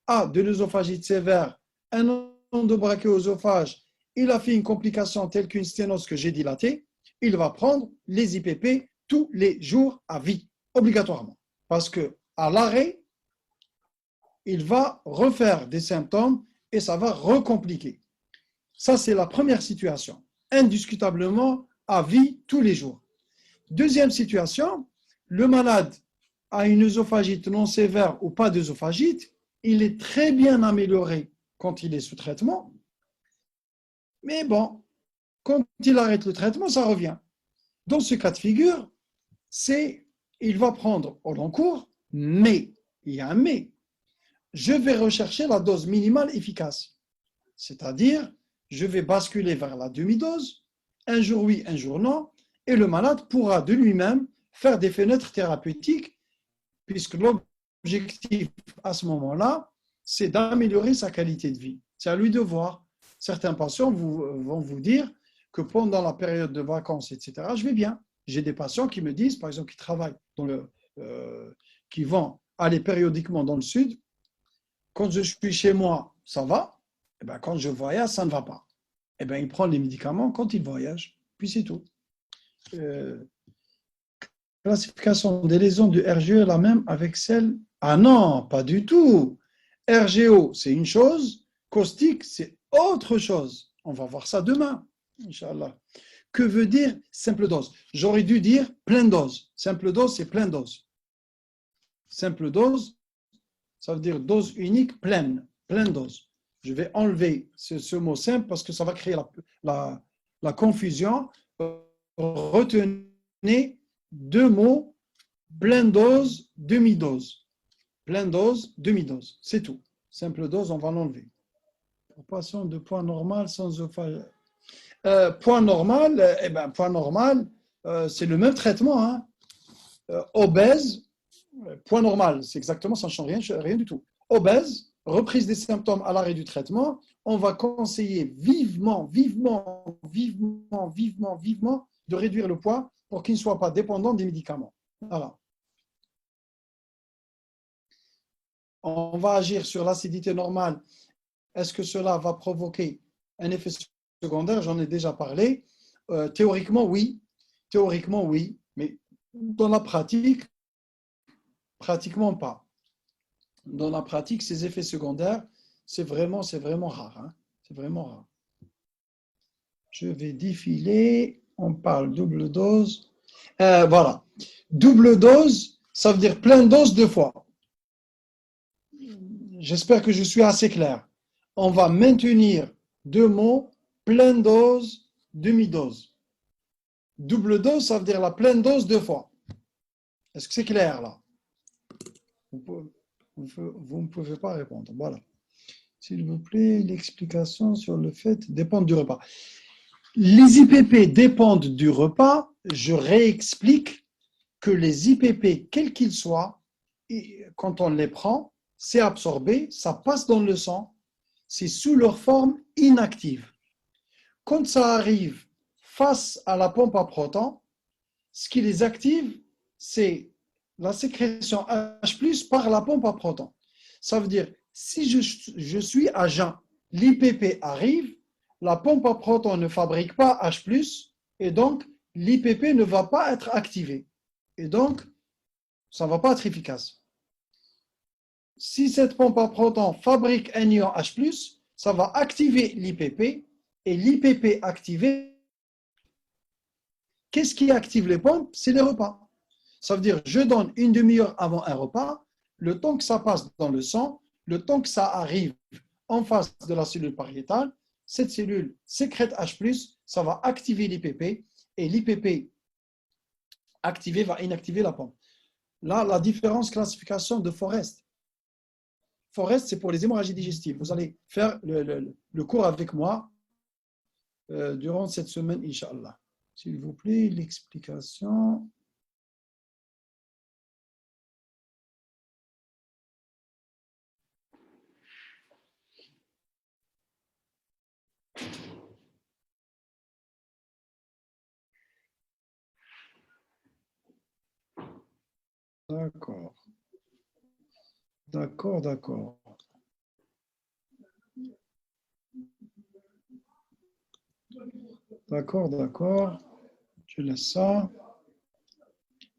a de l'œsophagite sévère, un endobrachéosophage, il a fait une complication telle qu'une sténose que j'ai dilatée, il va prendre les IPP tous les jours à vie, obligatoirement. Parce que à l'arrêt, il va refaire des symptômes et ça va recompliquer. Ça, c'est la première situation. Indiscutablement, à vie, tous les jours. Deuxième situation, le malade a une œsophagite non sévère ou pas d'œsophagite, il est très bien amélioré quand il est sous traitement, mais bon, quand il arrête le traitement, ça revient. Dans ce cas de figure, il va prendre au long cours, mais, il y a un mais, je vais rechercher la dose minimale efficace. C'est-à-dire, je vais basculer vers la demi-dose, un jour oui, un jour non, et le malade pourra de lui-même faire des fenêtres thérapeutiques, puisque l'objectif à ce moment-là, c'est d'améliorer sa qualité de vie. C'est à lui de voir. Certains patients vont vous dire que pendant la période de vacances, etc., je vais bien. J'ai des patients qui me disent, par exemple, qui travaillent qui vont aller périodiquement dans le sud. Quand je suis chez moi, ça va. Et bien, quand je voyage, ça ne va pas. Et bien, il prend les médicaments quand il voyage. Puis c'est tout. Classification des lésions du RGO est la même avec celle… Ah non, pas du tout. RGO, c'est une chose. Caustique, c'est autre chose. On va voir ça demain, Inch'Allah. Que veut dire simple dose? J'aurais dû dire pleine dose. Simple dose, c'est pleine dose. Simple dose, ça veut dire dose unique pleine. Pleine dose. Je vais enlever ce mot simple parce que ça va créer la confusion. Retenez deux mots, pleine dose, demi-dose. Pleine dose, demi-dose. C'est tout. Simple dose, on va l'enlever. Pour patient de poids normal sans oesophagite. Point normal, point normal, c'est le même traitement. Hein. Obèse, point normal, c'est exactement, ça ne change rien du tout. Obèse, reprise des symptômes à l'arrêt du traitement, on va conseiller vivement de réduire le poids pour qu'il ne soit pas dépendant des médicaments. Voilà. On va agir sur l'acidité normale. Est-ce que cela va provoquer un effet secondaire? J'en ai déjà parlé. Théoriquement, oui. Théoriquement, oui. Mais dans la pratique, pratiquement pas. Dans la pratique, ces effets secondaires, c'est vraiment rare. Hein. C'est vraiment rare. Je vais défiler. On parle double dose. Voilà. Double dose, ça veut dire pleine dose deux fois. J'espère que je suis assez clair. On va maintenir deux mots, pleine dose, demi-dose. Double dose, ça veut dire la pleine dose deux fois. Est-ce que c'est clair là? Vous ne pouvez pas répondre. Voilà. S'il vous plaît, l'explication sur le fait dépendre du repas. Les IPP dépendent du repas. Je réexplique que les IPP, quels qu'ils soient, quand on les prend, c'est absorbé, ça passe dans le sang, c'est sous leur forme inactive. Quand ça arrive face à la pompe à protons, ce qui les active, c'est la sécrétion H+, par la pompe à protons. Ça veut dire, si je suis à jeun, l'IPP arrive, la pompe à protons ne fabrique pas H+, et donc l'IPP ne va pas être activé. Et donc, ça ne va pas être efficace. Si cette pompe à protons fabrique un ion H+, ça va activer l'IPP, et l'IPP activé, qu'est-ce qui active les pompes? C'est les repas. Ça veut dire, je donne une demi-heure avant un repas, le temps que ça passe dans le sang, le temps que ça arrive en face de la cellule pariétale, cette cellule sécrète H+, ça va activer l'IPP, et l'IPP activé va inactiver la pompe. Là, la différence classification de Forest. Forest, c'est pour les hémorragies digestives. Vous allez faire le cours avec moi durant cette semaine, Inch'Allah. S'il vous plaît, l'explication. D'accord. D'accord. Je laisse ça.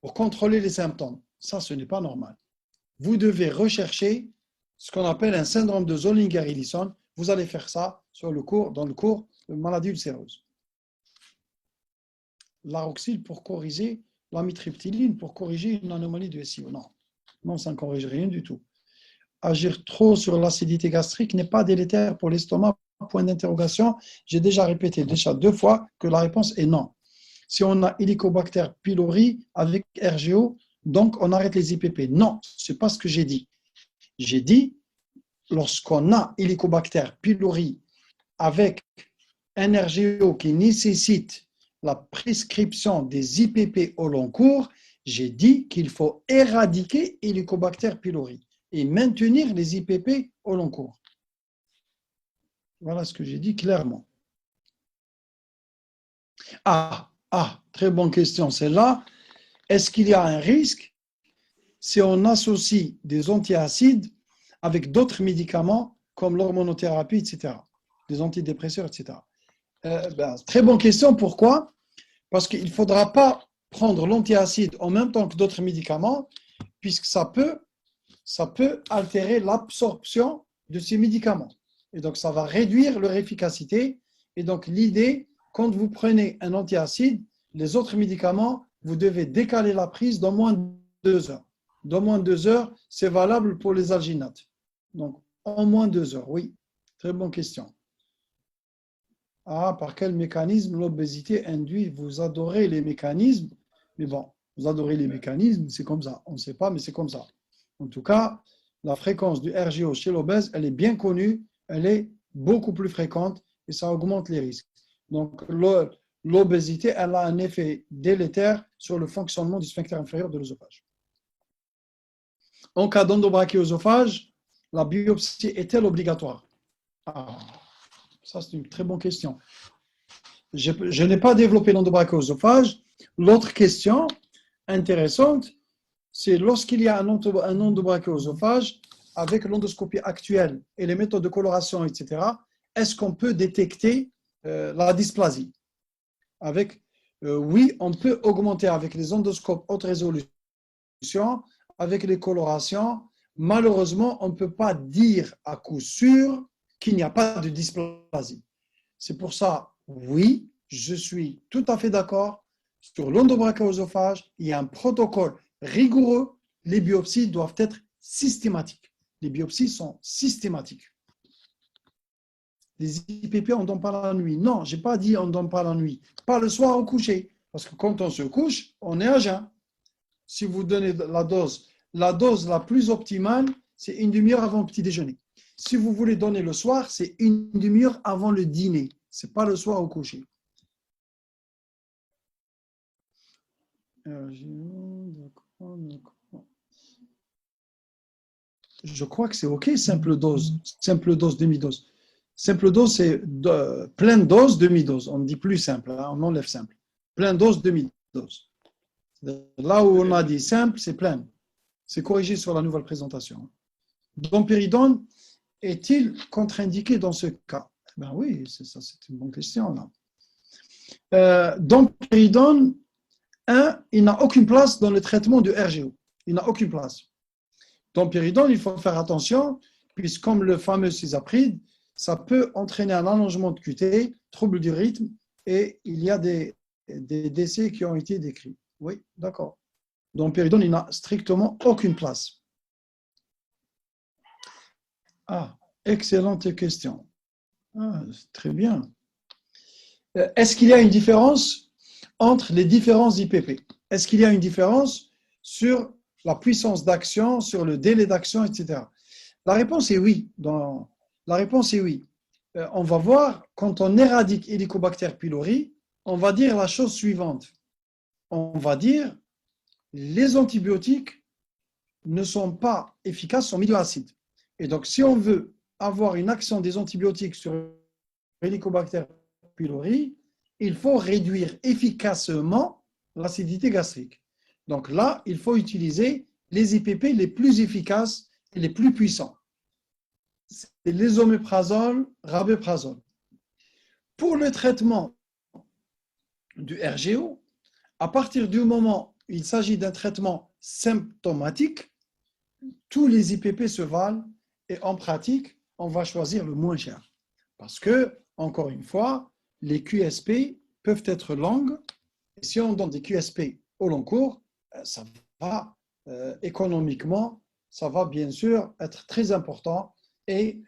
pour contrôler les symptômes. Ça, ce n'est pas normal. Vous devez rechercher ce qu'on appelle un syndrome de Zollinger-Ellison. Vous allez faire ça dans le cours de maladie ulcéreuse. L'aroxyle pour corriger l'amitriptyline, pour corriger une anomalie du SIO. Non, ça ne corrige rien du tout. Agir trop sur l'acidité gastrique n'est pas délétère pour l'estomac, point d'interrogation. J'ai déjà répété 2 fois que la réponse est non. Si on a Helicobacter pylori avec RGO, donc on arrête les IPP. Non, ce n'est pas ce que j'ai dit. J'ai dit, lorsqu'on a Helicobacter pylori avec un RGO qui nécessite la prescription des IPP au long cours, j'ai dit qu'il faut éradiquer Helicobacter pylori et maintenir les IPP au long cours. Voilà ce que j'ai dit clairement. Très bonne question, celle-là. Est-ce qu'il y a un risque si on associe des antiacides avec d'autres médicaments comme l'hormonothérapie, etc., des antidépresseurs, etc. Très bonne question. Pourquoi? Parce qu'il ne faudra pas prendre l'antiacide en même temps que d'autres médicaments, puisque ça peut altérer l'absorption de ces médicaments. Et donc, ça va réduire leur efficacité. Et donc, l'idée, quand vous prenez un antiacide, les autres médicaments, vous devez décaler la prise d'au moins 2 heures. D'au moins 2 heures, c'est valable pour les alginates. Donc, au moins 2 heures, oui. Très bonne question. Par quel mécanisme l'obésité induit? Vous adorez les mécanismes, mais bon, vous adorez les mécanismes, c'est comme ça. On ne sait pas, mais c'est comme ça. En tout cas, la fréquence du RGO chez l'obèse, elle est bien connue, elle est beaucoup plus fréquente et ça augmente les risques. Donc, l'obésité, elle a un effet délétère sur le fonctionnement du sphincter inférieur de l'œsophage. En cas d'endobrachyœsophage, la biopsie est-elle obligatoire? Ça, c'est une très bonne question. Je n'ai pas développé l'endobrachyœsophage. L'autre question intéressante, c'est lorsqu'il y a un endobrachyœsophage, avec l'endoscopie actuelle et les méthodes de coloration, etc., est-ce qu'on peut détecter la dysplasie? Oui, on peut augmenter avec les endoscopes haute résolution, avec les colorations. Malheureusement, on ne peut pas dire à coup sûr qu'il n'y a pas de dysplasie. C'est pour ça, oui, je suis tout à fait d'accord. Sur l'endobrachyœsophage, il y a un protocole rigoureux. Les biopsies doivent être systématiques. Les biopsies sont systématiques. Les IPP, on ne donne pas la nuit. Non, je n'ai pas dit on ne donne pas la nuit. Pas le soir au coucher. Parce que quand on se couche, on est à jeun. Si vous donnez la dose la plus optimale, c'est une demi-heure avant le petit déjeuner. Si vous voulez donner le soir, c'est une demi-heure avant le dîner. Ce n'est pas le soir au coucher. Je crois que c'est OK, simple dose, demi-dose. Simple dose, c'est pleine dose, demi-dose. On ne dit plus simple, hein, on enlève simple. Pleine dose, demi-dose. Là où on a dit simple, c'est plein. C'est corrigé sur la nouvelle présentation. Domperidone est-il contre-indiqué dans ce cas? Ben oui, c'est une bonne question. Domperidone, il n'a aucune place dans le traitement du RGO. Il n'a aucune place. Domperidone, il faut faire attention, puisque comme le fameux cisapride, ça peut entraîner un allongement de QT, trouble du rythme, et il y a des décès qui ont été décrits. Oui, d'accord. Domperidone, il n'a strictement aucune place. Excellente question. Très bien. Est-ce qu'il y a une différence entre les différents IPP? Est-ce qu'il y a une différence sur la puissance d'action, sur le délai d'action, etc. La réponse est oui. La réponse est oui. On va voir, quand on éradique Helicobacter pylori, on va dire la chose suivante. On va dire, les antibiotiques ne sont pas efficaces en milieu acide. Et donc, si on veut avoir une action des antibiotiques sur Helicobacter pylori, il faut réduire efficacement l'acidité gastrique. Donc là, il faut utiliser les IPP les plus efficaces et les plus puissants. C'est l'ésoméprazole, rabeprazole. Pour le traitement du RGO, à partir du moment il s'agit d'un traitement symptomatique, tous les IPP se valent et en pratique, on va choisir le moins cher. Parce que, encore une fois, les QSP peuvent être longues. Et si on donne des QSP au long cours, ça va économiquement, ça va bien sûr être très important et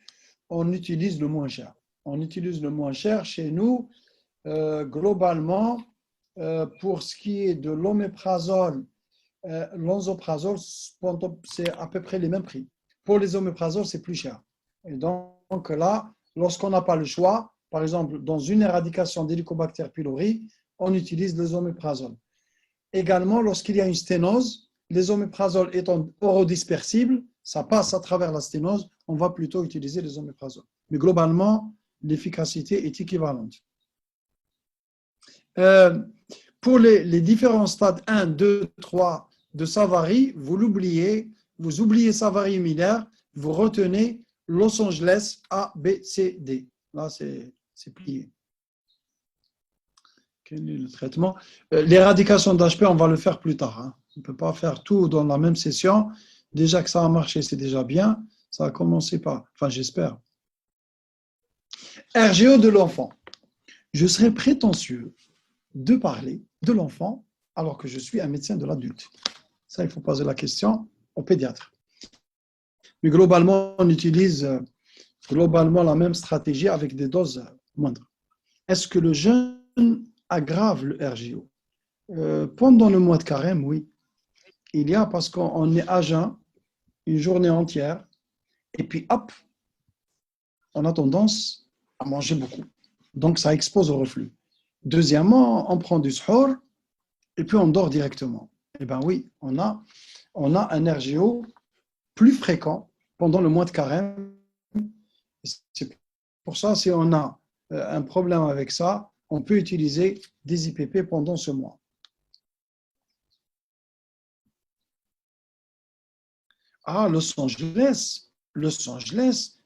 on utilise le moins cher. On utilise le moins cher chez nous, globalement, pour ce qui est de l'oméprazole, l'onzoprazole, c'est à peu près les mêmes prix. Pour les oméprazoles, c'est plus cher. Et donc là, lorsqu'on n'a pas le choix, par exemple, dans une éradication d'Helicobacter pylori, on utilise les oméprazoles. Également, lorsqu'il y a une sténose, les oméprazoles étant orodispersibles, ça passe à travers la sténose, on va plutôt utiliser les oméprazoles. Mais globalement, l'efficacité est équivalente. Pour les différents stades 1, 2, 3 de Savary, vous oubliez Savary Miller, vous retenez Los Angeles A, B, C, D. Là, c'est plié. Quel est le traitement? L'éradication d'HP, on va le faire plus tard. Hein. On ne peut pas faire tout dans la même session. Déjà que ça a marché, c'est déjà bien. Ça a commencé par, enfin j'espère. RGO de l'enfant. Je serais prétentieux de parler de l'enfant alors que je suis un médecin de l'adulte. Ça, il faut poser la question au pédiatre. Mais globalement, on utilise globalement la même stratégie avec des doses moindres. Est-ce que le jeûne aggrave le RGO? Pendant le mois de carême, oui. Il y a, parce qu'on est à jeun une journée entière, et puis hop, on a tendance à manger beaucoup. Donc, ça expose au reflux. Deuxièmement, on prend du suhoor, et puis on dort directement. Eh bien oui, on a un RGO plus fréquent pendant le mois de carême. C'est pour ça, si on a un problème avec ça, on peut utiliser des IPP pendant ce mois. Ah, Los Angeles,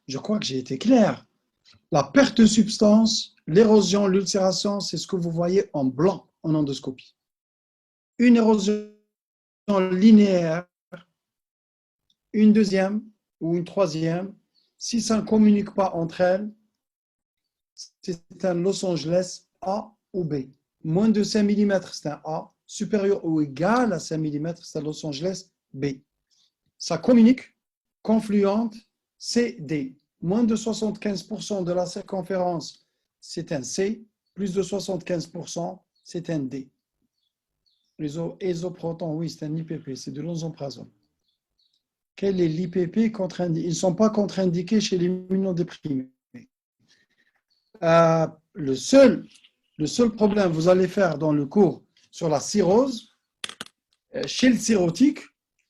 je crois que j'ai été clair. La perte de substance, l'érosion, l'ulcération, c'est ce que vous voyez en blanc en endoscopie. Une érosion linéaire, une deuxième ou une troisième, si ça ne communique pas entre elles, c'est un Los Angeles A ou B. Moins de 5 mm, c'est un A. Supérieur ou égal à 5 mm, c'est un Los Angeles B. Ça communique, confluente, C, D. Moins de 75% de la circonférence, c'est un C. Plus de 75%, c'est un D. Les ésoprotons, oui, c'est un IPP, c'est de l'onzoprazole. Quel est l'IPP contre-indiqué? Ils ne sont pas contre-indiqués chez les immunodéprimés. Le seul problème, vous allez faire dans le cours sur la cirrhose, chez le cirrhotique,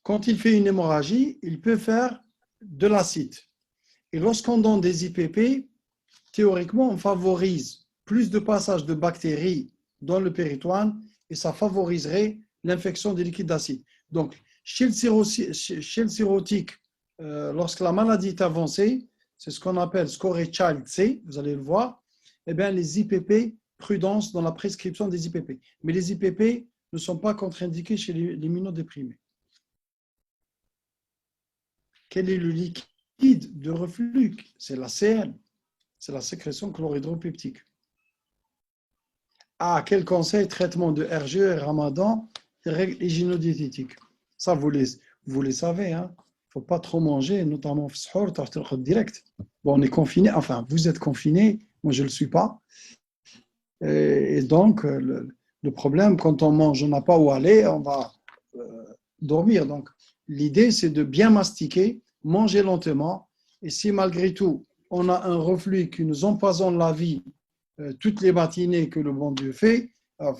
quand il fait une hémorragie, il peut faire de l'acide. Et lorsqu'on donne des IPP, théoriquement, on favorise plus de passage de bactéries dans le péritoine et ça favoriserait l'infection des liquides d'acide. Donc, chez le cirrhotique, lorsque la maladie est avancée, c'est ce qu'on appelle score child C, vous allez le voir, eh bien, les IPP, prudence dans la prescription des IPP. Mais les IPP ne sont pas contre-indiqués chez les immunodéprimés. Quel est le liquide de reflux? C'est la CL, c'est la sécrétion chlorhydropeptique. Ah, quel conseil? Traitement de RGE et Ramadan, règles hygiéno-diététiques. Ça, vous les savez, hein? Il ne faut pas trop manger, notamment direct. Bon, on est confiné, enfin, vous êtes confiné, moi je ne le suis pas. Et donc, le problème, quand on mange, on n'a pas où aller, on va dormir. Donc, l'idée, c'est de bien mastiquer, manger lentement. Et si malgré tout, on a un reflux qui nous empoisonne la vie toutes les matinées que le bon Dieu fait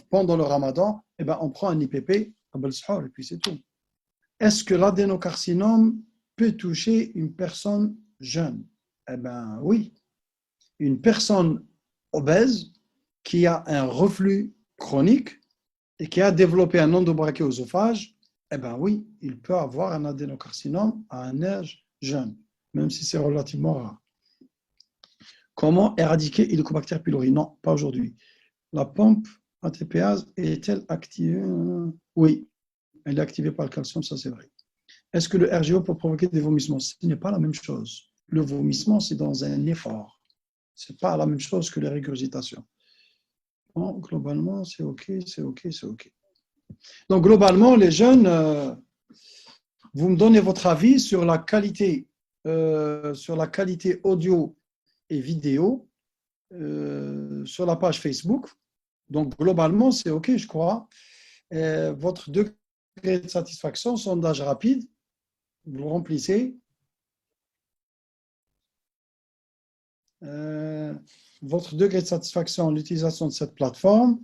pendant le Ramadan, eh ben, on prend un IPP, et puis c'est tout. Est-ce que l'adénocarcinome peut toucher une personne jeune? Eh bien, oui. Une personne obèse qui a un reflux chronique et qui a développé un endobrachéosophage, eh bien oui, il peut avoir un adénocarcinome à un âge jeune, même si c'est relativement rare. Comment éradiquer Helicobacter pylori? Non, pas aujourd'hui. La pompe ATPase est-elle active? Oui. elle est activée par le calcium, ça c'est vrai. Est-ce que le RGO peut provoquer des vomissements? Ce n'est pas la même chose. Le vomissement, c'est dans un effort. Ce n'est pas la même chose que les régurgitations. Bon, globalement, c'est OK, c'est OK, c'est OK. Donc, globalement, les jeunes, vous me donnez votre avis sur la qualité audio et vidéo sur la page Facebook. Donc, globalement, c'est OK, je crois. Votre degré de satisfaction, sondage rapide, vous remplissez. Votre degré de satisfaction à l'utilisation de cette plateforme,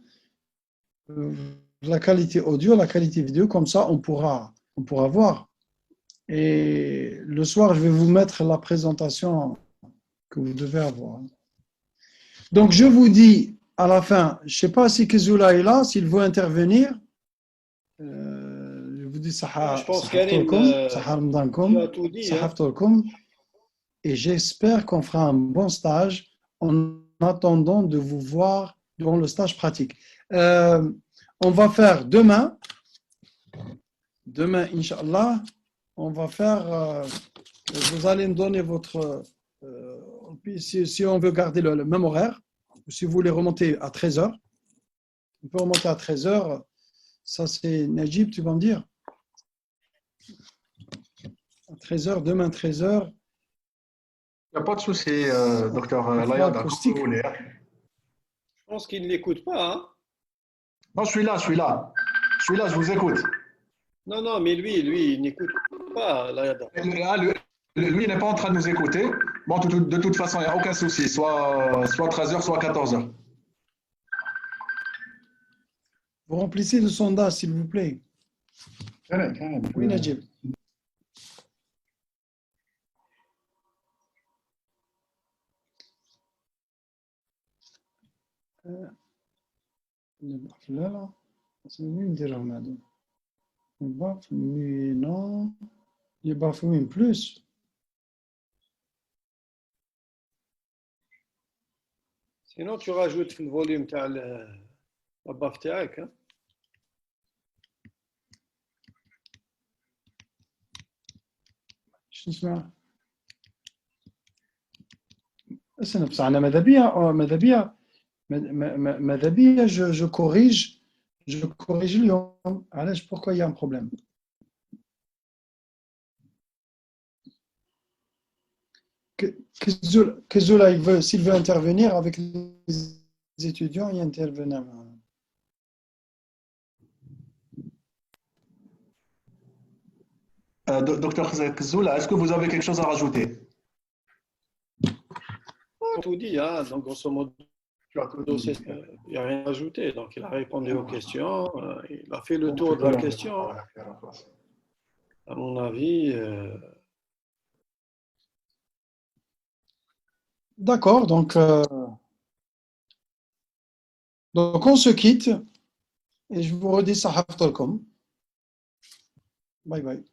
la qualité audio, la qualité vidéo, comme ça, on pourra voir. Et le soir, je vais vous mettre la présentation que vous devez avoir. Donc, je vous dis à la fin, je ne sais pas si Kizula est là, s'il veut intervenir. Je vous dis Je pense qu'Alim, tu as tout dit. Hein. Et j'espère qu'on fera un bon stage en attendant de vous voir durant le stage pratique. On va faire demain, Inch'Allah, on va faire, vous allez me donner votre, si on veut garder le même horaire, ou si vous voulez remonter à 13h, on peut remonter à 13h, ça c'est Najib, tu vas me dire. À 13h, demain 13h. Il n'y a pas de souci, docteur Layad, comme vous voulez. Je pense qu'il ne l'écoute pas. Hein. Non, je suis là, je vous écoute. Non, mais lui, il n'écoute pas, Layad. Lui, il n'est pas en train de nous écouter. Bon, de toute façon, il n'y a aucun souci, soit 13h, soit 14h. Vous remplissez le sondage, s'il vous plaît. Oui, Najib. Non, il bafoué plus. Sinon, tu rajoutes le volume de la baffe تاعك. Hein. شو اسمه؟ بس أنا ماذا بيا je corrige اليوم. علاش pourquoi il y a un problème? Kezoula, s'il veut intervenir avec les étudiants, il intervenir. Docteur Kezoula, est-ce que vous avez quelque chose à rajouter? Tout dit, hein, donc grosso modo, il n'y a rien à ajouter. Donc il a répondu aux questions, il a fait le tour de la question. À mon avis. D'accord, donc on se quitte et je vous redis Sahaf Tolkom. Bye bye.